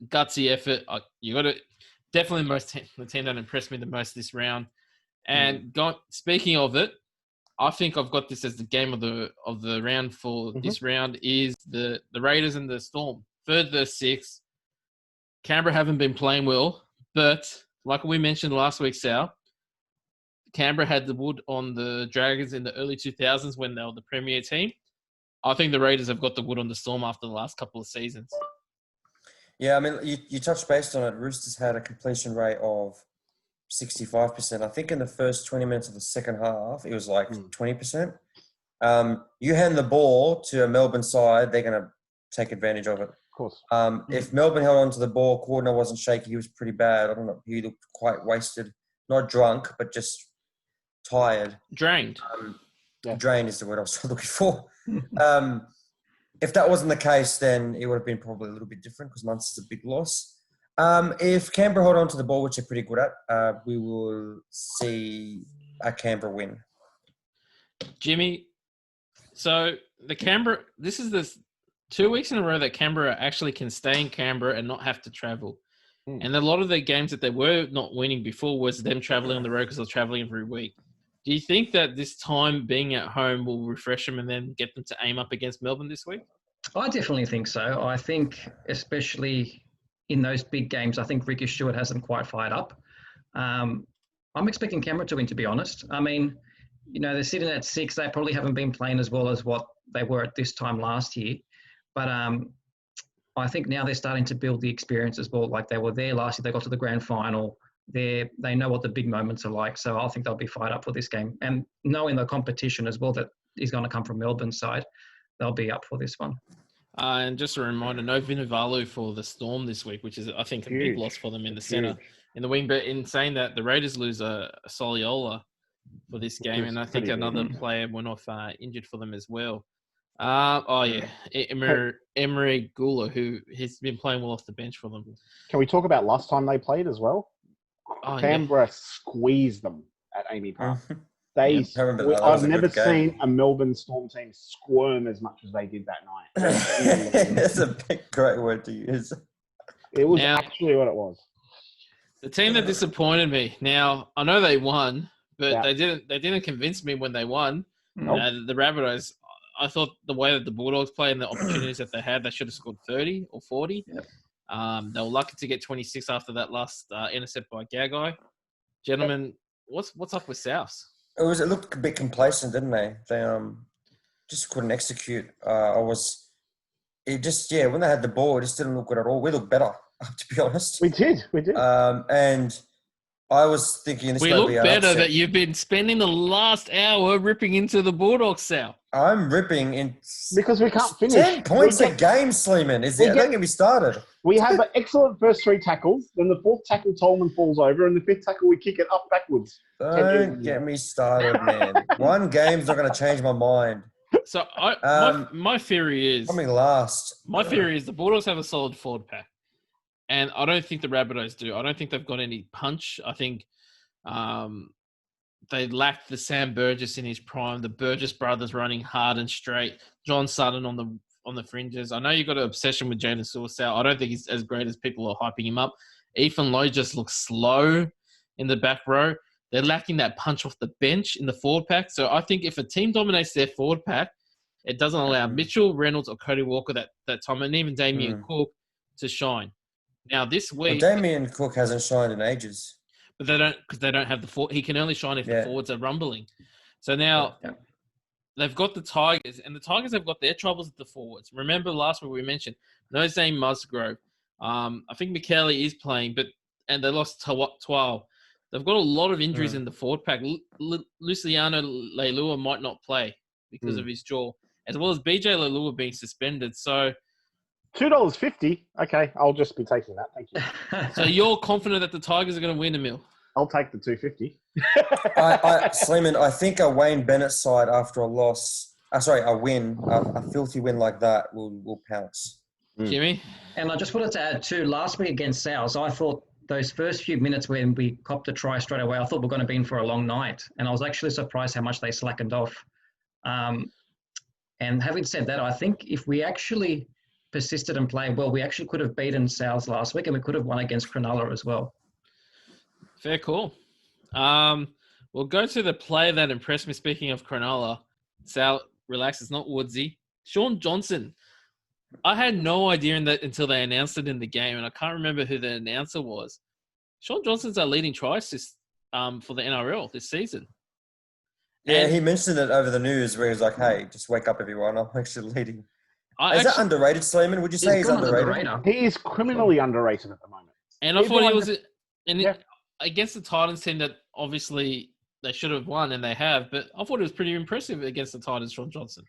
gutsy effort. You got to definitely the team that impressed me the most this round. And speaking of it, I think I've got this as the game of the round for this round is the Raiders and the Storm. 3rd versus 6th. Canberra haven't been playing well, but like we mentioned last week, Sal, Canberra had the wood on the Dragons in the early 2000s when they were the premier team. I think the Raiders have got the wood on the Storm after the last couple of seasons. Yeah, I mean, you touched based on it. Roosters had a completion rate of 65%. I think in the first 20 minutes of the second half, it was like 20%. You hand the ball to a Melbourne side, they're going to take advantage of it. Of course. If Melbourne held on to the ball, Cordner wasn't shaky. He was pretty bad. I don't know. He looked quite wasted. Not drunk, but just tired. Drained. Drained is the word I was looking for. If that wasn't the case, then it would have been probably a little bit different because Munster's a big loss. If Canberra hold on to the ball, which they're pretty good at, we will see a Canberra win. Jimmy, so the Canberra, this is the 2 weeks in a row that Canberra actually can stay in Canberra and not have to travel. And a lot of the games that they were not winning before was them traveling on the road because they're traveling every week. Do you think that this time being at home will refresh them and then get them to aim up against Melbourne this week? I definitely think so. I think especially in those big games, I think Ricky Stewart has them quite fired up. I'm expecting Canberra to win, to be honest. I mean, they're sitting at 6. They probably haven't been playing as well as what they were at this time last year. But I think now they're starting to build the experience as well. Like they were there last year. They got to the grand final. They know what the big moments are like. So I think they'll be fired up for this game. And knowing the competition as well that is going to come from Melbourne's side, they'll be up for this one. And just a reminder, no Vunivalu for the Storm this week, which is, I think, a big loss for them in the centre, in the wing. But in saying that, the Raiders lose a Soliola for this game, and I think another player went off injured for them as well. Emery Gula, who has been playing well off the bench for them. Can we talk about last time they played as well? Canberra squeezed them at Amy Park. I've never seen a Melbourne Storm team squirm as much as they did that night. That's a great word to use. It was actually what it was. The team that disappointed me. Now I know they won, but they didn't convince me when they won. The Rabbitohs. I thought the way that the Bulldogs played and the opportunities that they had, they should have scored 30 or 40. Yep. They were lucky to get 26 after that last intercept by Gagai. Gentlemen, what's up with Souths? It looked a bit complacent, didn't they? They just couldn't execute. When they had the ball, it just didn't look good at all. We looked better, to be honest. We did. And I was thinking this we might look be an better upset. that you've been spending the last hour ripping into the Bulldogs, Sal. I'm ripping in because we can't finish. 10 points a game, Sleiman. Don't get me started. We have an excellent first 3 tackles. Then the 4th tackle, Tolman falls over, and the 5th tackle, we kick it up backwards. Don't get me started, man. One game's not going to change my mind. So my theory is coming last. My theory is the Bulldogs have a solid forward pack, and I don't think the Rabbitohs do. I don't think they've got any punch. I think they lack the Sam Burgess in his prime. The Burgess brothers running hard and straight. John Sutton on the fringes. I know you've got an obsession with Jaden Sursau. I don't think he's as great as people are hyping him up. Ethan Lowe just looks slow in the back row. They're lacking that punch off the bench in the forward pack. So I think if a team dominates their forward pack, it doesn't allow Mitchell, Reynolds, or Cody Walker that time, and even Damien Cook to shine. Now this week, Damien Cook hasn't shined in ages. but they don't because they don't have the forward. He can only shine if the forwards are rumbling. So now they've got the Tigers, and the Tigers have got their troubles at the forwards. Remember last week we mentioned no Zane Musgrove. I think McKelly is playing, and they lost 12. They've got a lot of injuries in the forward pack. Luciano Leilua might not play because of his jaw, as well as BJ Leilua being suspended. So $2.50. Okay, I'll just be taking that. Thank you. So you're confident that the Tigers are going to win, Emile? I'll take the $2.50. Sleiman, I think a Wayne Bennett side after a win, a filthy win like that will pounce. Jimmy? And I just wanted to add too, last week against Sal, I thought those first few minutes when we copped a try straight away, I thought we're going to be in for a long night. And I was actually surprised how much they slackened off. And having said that, I think if we actually persisted and played well, we actually could have beaten Sal's last week and we could have won against Cronulla as well. Fair call. We'll go to the player that impressed me. Speaking of Cronulla, Sal, relax, it's not Woodsy. Sean Johnson. I had no idea until they announced it in the game, and I can't remember who the announcer was. Sean Johnson's our leading try assist for the NRL this season. Yeah, and he mentioned it over the news where he was like, hey, just wake up, everyone. I'm actually leading. Is that underrated, Sleiman? Would you say he's underrated? He is criminally underrated at the moment. And I thought he was against the Titans team that obviously they should have won, and they have, but I thought it was pretty impressive against the Titans, Sean Johnson.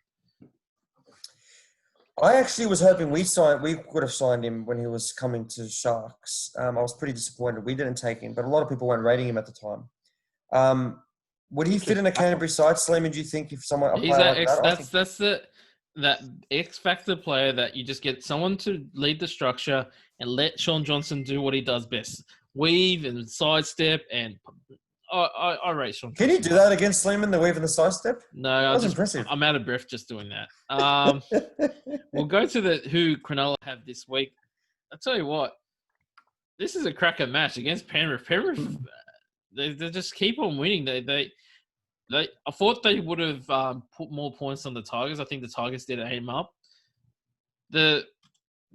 I actually was hoping we could have signed him when he was coming to Sharks. I was pretty disappointed we didn't take him, but a lot of people weren't rating him at the time. Would he fit in a Canterbury side, Sleiman? Do you think if someone that's that X factor player that you just get someone to lead the structure and let Sean Johnson do what he does best, weave and sidestep, and I rate Sean Johnson. Can you do that against Sleiman, the weave and the sidestep? No, that was impressive. I'm out of breath just doing that. We'll go to who Cronulla have this week. I'll tell you what, this is a cracker match against Penrith. Penrith, they just keep on winning. I thought they would have put more points on the Tigers. I think the Tigers did aim up. The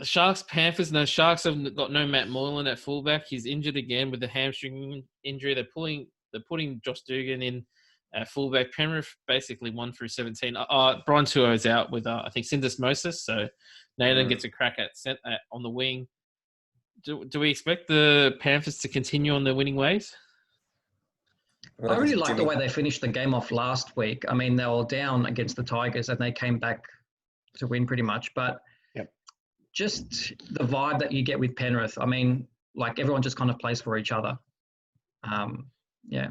Sharks, Panthers. No, Sharks have got no Matt Moylan at fullback. He's injured again with a hamstring injury. They're putting Josh Dugan in at fullback. Penrith basically 1 through 17. Brian Tuo's out with I think syndesmosis, so Nathan gets a crack at on the wing. Do we expect the Panthers to continue on their winning ways? I really like the way they finished the game off last week. I mean, they were down against the Tigers and they came back to win pretty much. But just the vibe that you get with Penrith, I mean, like everyone just kind of plays for each other. Yeah,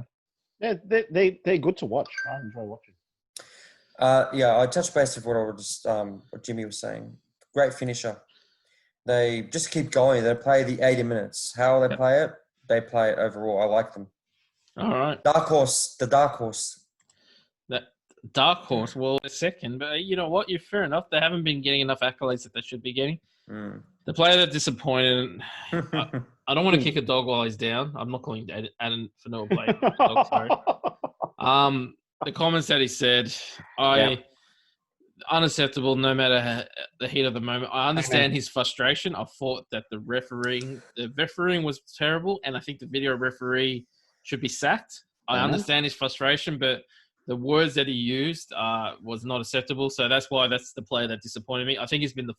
they're good to watch. I enjoy watching. I touched base with what Jimmy was saying. Great finisher. They just keep going. They play the 80 minutes. How they play it, they play it overall. I like them. All right. The dark horse. That dark horse. Well, a second, but you know what? You're fair enough. They haven't been getting enough accolades that they should be getting. The player that disappointed. I don't want to kick a dog while he's down. I'm not calling Adam for no blame. Dog, sorry. The comments that he said, unacceptable. No matter the heat of the moment, I understand his frustration. I thought that the refereeing was terrible, and I think the video referee should be sacked. I understand his frustration, but the words that he used was not acceptable. So that's the player that disappointed me. I think he's been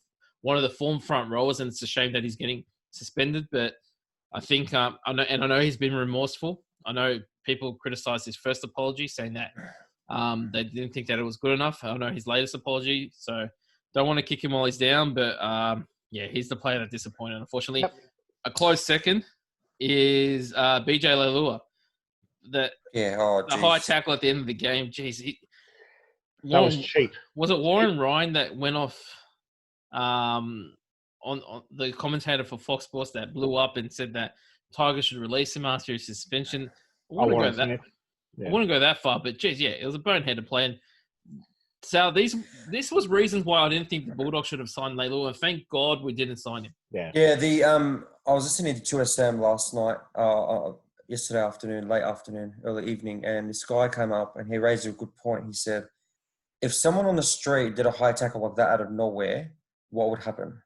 one of the form front rowers, and it's a shame that he's getting suspended. But I think I know he's been remorseful. I know people criticized his first apology, saying that they didn't think that it was good enough. I know his latest apology, so don't want to kick him while he's down. But he's the player that disappointed. Unfortunately, a close second is BJ Leilua. The high tackle at the end of the game. Jeez, that was cheap. Was it Warren Ryan that went off on the commentator for Fox Sports that blew up and said that Tigers should release him after his suspension? I wouldn't go that far, but geez, it was a boneheaded play. And so this was reasons why I didn't think the Bulldogs should have signed Leilua, and thank God we didn't sign him. I was listening to 2SM last night, yesterday afternoon, late afternoon, early evening, and this guy came up and he raised a good point. He said, if someone on the street did a high tackle like that out of nowhere, what would happen?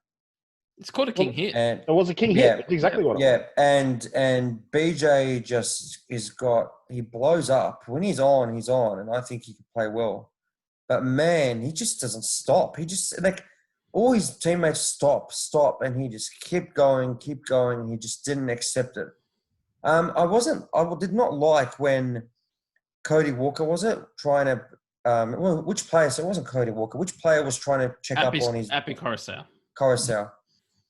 It's called a king hit. And It was a king Yeah. hit. That's exactly what it yeah, was. and BJ just he blows up. When he's on, and I think he can play well. But man, he just doesn't stop. He just all his teammates stop, and he just kept going. He just didn't accept it. I did not like when Cody Walker was it trying to. Well, which player? So it wasn't Cody Walker. Which player was trying to check up on his Appy Coruscant. Coruscant?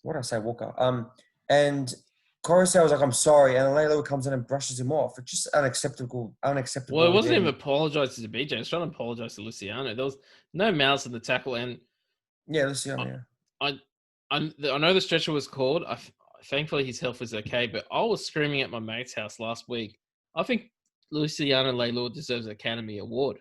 What did I say, Walker? And Coruscant was like, "I'm sorry," and Lalo comes in and brushes him off. It's just unacceptable. Well, it wasn't even apologizing to BJ. It was trying to apologize to Luciano. There was no malice in the tackle, and Yeah, Luciano. I know the stretcher was called. Thankfully, his health was okay, but I was screaming at my mate's house last week. I think Luciano Leilua deserves an Academy Award.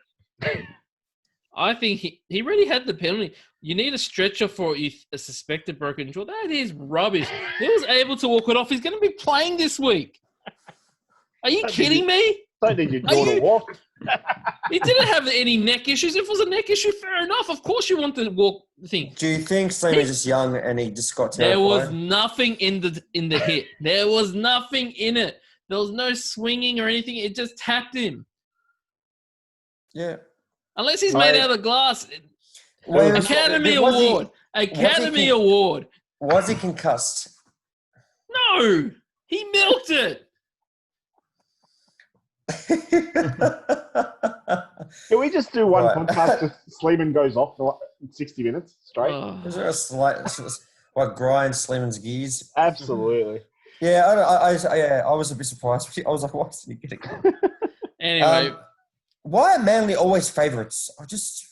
I think he already had the penalty. You need a stretcher for a suspected broken jaw. That is rubbish. He was able to walk it off. He's going to be playing this week. Are you kidding me? Don't need your jaw to walk. He didn't have any neck issues. If it was a neck issue, fair enough. Of course you want to walk the thing. Do you think Sleiman is just young and he just got terrified? There was nothing in the hit. There was nothing in it. There was no swinging or anything. It just tapped him. Yeah. Unless he's made out of glass. Academy Award. Award. Was he concussed? No. He milked it. Can we just do one podcast if Sleiman goes off for 60 minutes straight? Is there a slight grind Sleiman's gears? Absolutely. Yeah, I was a bit surprised. I was like, why is he getting it? Anyway. Why are Manly always favourites? This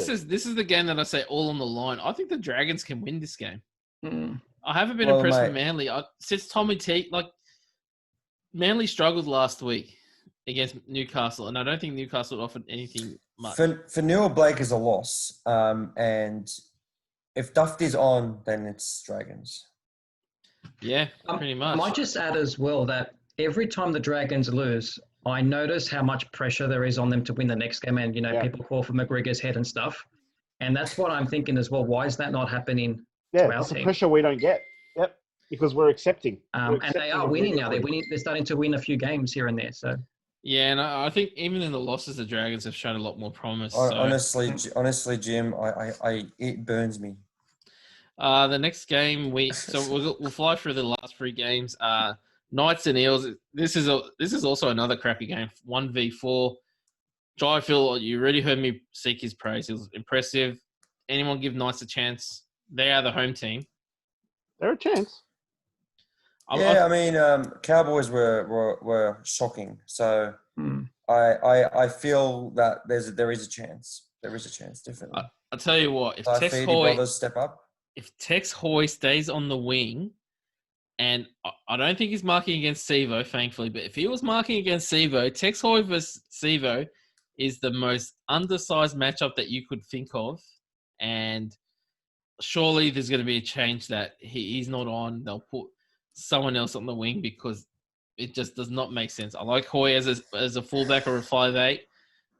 is the game that I say all on the line. I think the Dragons can win this game. I haven't been impressed with Manly. Since Tommy T, Manly struggled last week against Newcastle, and I don't think Newcastle offered anything much. For Neil Blake is a loss, and if Dufty's on, then it's Dragons. Yeah, pretty much. I might just add as well that every time the Dragons lose, I notice how much pressure there is on them to win the next game, and people call for McGregor's head and stuff, and that's what I'm thinking as well. Why is that not happening? Yeah, it's the pressure we don't get. Yep, because we're accepting. And they are winning now. They're winning. They're starting to win a few games here and there. So yeah, and I think even in the losses, the Dragons have shown a lot more promise. Honestly, Jim, it burns me. The next game we'll fly through the last three games. Knights and Eels. This is also another crappy game. 1v4. Jai Phil, you already heard me seek his praise. It was impressive. Anyone give Knights a chance? They are the home team. They're a chance. Cowboys were shocking. So I feel that there is a chance. There is a chance, definitely. I'll tell you what. If Tex Hoy brothers step up, if Tex Hoy stays on the wing, and I don't think he's marking against Sevo, thankfully, but if he was marking against Sevo, Tex Hoy versus Sevo is the most undersized matchup that you could think of, and surely there's going to be a change that he's not on. They'll put someone else on the wing because it just does not make sense. I like Hoy as a fullback or a 5'8",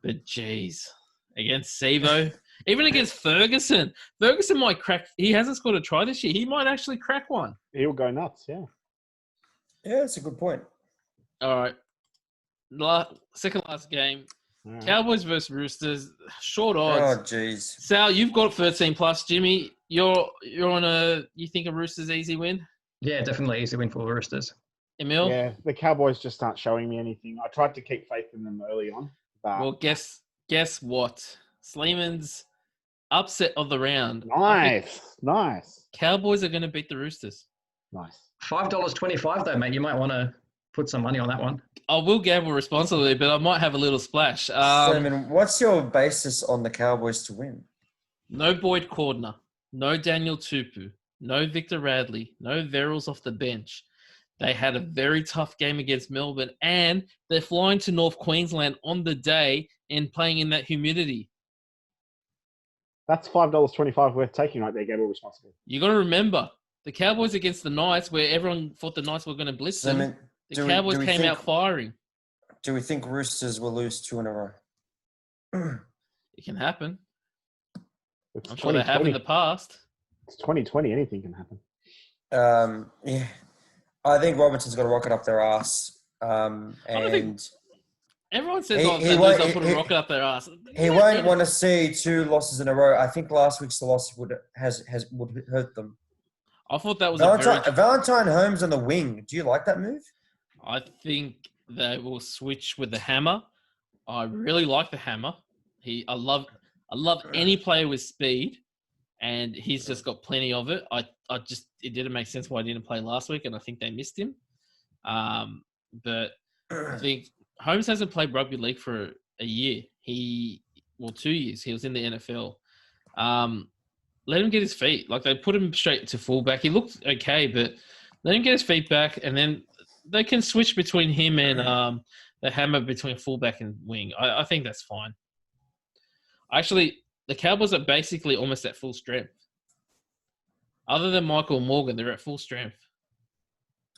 but geez, against Sevo, even against Ferguson might crack. He hasn't scored a try this year. He might actually crack one. He'll go nuts, yeah. Yeah, that's a good point. All right. Second last game. Right. Cowboys versus Roosters. Short odds. Oh, jeez. Sal, you've got 13+. Jimmy, you're on you think a Roosters easy win? Yeah, definitely easy win for the Roosters. Emile? Yeah, the Cowboys just aren't showing me anything. I tried to keep faith in them early on. But... Well, guess what? Sleiman's upset of the round. Nice. Cowboys are going to beat the Roosters. Nice. $5.25 though, mate. You might want to put some money on that one. I will gamble responsibly, but I might have a little splash. Sleiman, what's your basis on the Cowboys to win? No Boyd Cordner. No Daniel Tupu. No Victor Radley. No Verrills off the bench. They had a very tough game against Melbourne, and they're flying to North Queensland on the day and playing in that humidity. That's $5.25 worth taking right there, gamble responsibly. You got to remember, the Cowboys against the Knights, where everyone thought the Knights were going to blitz them, the Cowboys came out firing. Do we think Roosters will lose 2 in a row? It can happen. I'm sure they have in the past. It's 2020. Anything can happen. Yeah, I think Robinson's got to rocket up their ass. don't think- Everyone says, He- "Oh, he they lose, won't- they'll put a he- rocket up their ass." he won't want to see 2 losses in a row. I think last week's loss would hurt them. I thought that was Valentine Holmes on the wing. Do you like that move? I think they will switch with the hammer. I really like the hammer. I love any player with speed, and he's just got plenty of it. It didn't make sense why he didn't play last week, and I think they missed him. But I think Holmes hasn't played rugby league for a year. 2 years. He was in the NFL. Let him get his feet. Like, they put him straight to fullback. He looked okay, but let him get his feet back, and then they can switch between him and the hammer between fullback and wing. I think that's fine. Actually, the Cowboys are basically almost at full strength. Other than Michael Morgan, they're at full strength.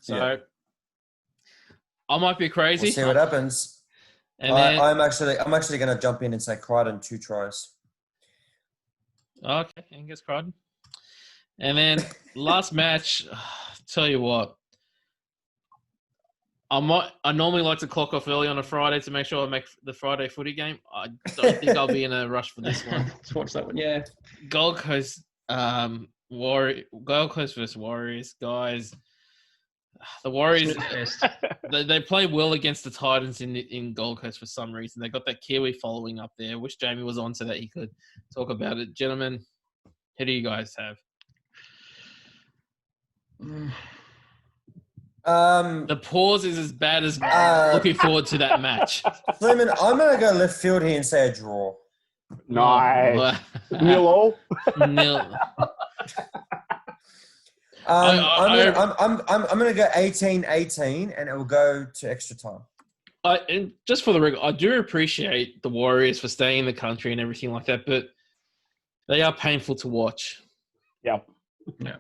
So Yeah. I might be crazy. We'll see what happens. And then, I'm actually going to jump in and say Crichton 2 tries. okay, Angus Crichton. And then last match, tell you what, I normally like to clock off early on a Friday to make sure I make the Friday footy game. I don't think I'll be in a rush for this one. Let's watch that one. Yeah. Gold Coast, Gold Coast versus Warriors, guys. The Warriors, they play well against the Titans in Gold Coast for some reason. They got that Kiwi following up there. Wish Jamie was on so that he could talk about it. Gentlemen, who do you guys have? The pause is as bad as looking forward to that match. Sleiman, I'm going to go left field here and say a draw. Nice. Nil all. Nil. I'm going to go 18-18, and it will go to extra time. And just for the record, I do appreciate the Warriors for staying in the country and everything like that, but they are painful to watch. Yep. Yeah.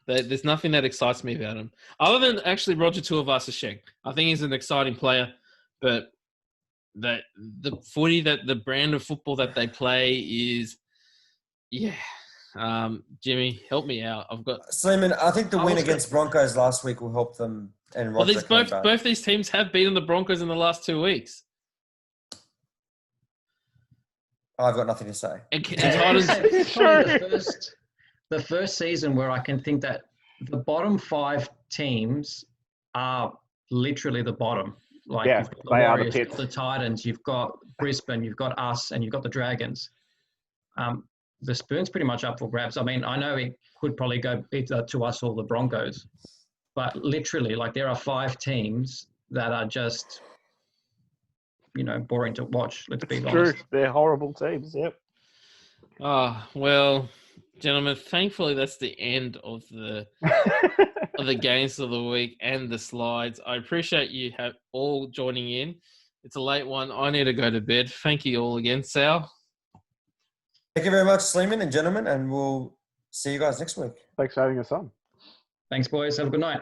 There's nothing that excites me about him. Other than actually Roger Tuivasa-Sheck. I think he's an exciting player, but the footy, the brand of football that they play is, yeah. Jimmy, help me out. I've got Sleiman. I think the win against Broncos last week will help them. And Roger both these teams have beaten the Broncos in the last 2 weeks. I've got nothing to say. It's probably the first season where I can think that the bottom 5 teams are literally the bottom. Like, yeah, you've got the they Warriors, are the you've pits. got the Titans, you've got Brisbane, you've got us, and you've got the Dragons. The spoon's pretty much up for grabs. I mean, I know it could probably go either to us or the Broncos, but literally, like, there are 5 teams that are just, boring to watch. Let's be honest. True. They're horrible teams. Yep. Well, gentlemen, thankfully that's the end of the games of the week and the slides. I appreciate you all joining in. It's a late one. I need to go to bed. Thank you all again, Sal. Thank you very much, Sleiman and gentlemen, and we'll see you guys next week. Thanks for having us on. Thanks, boys. Have a good night.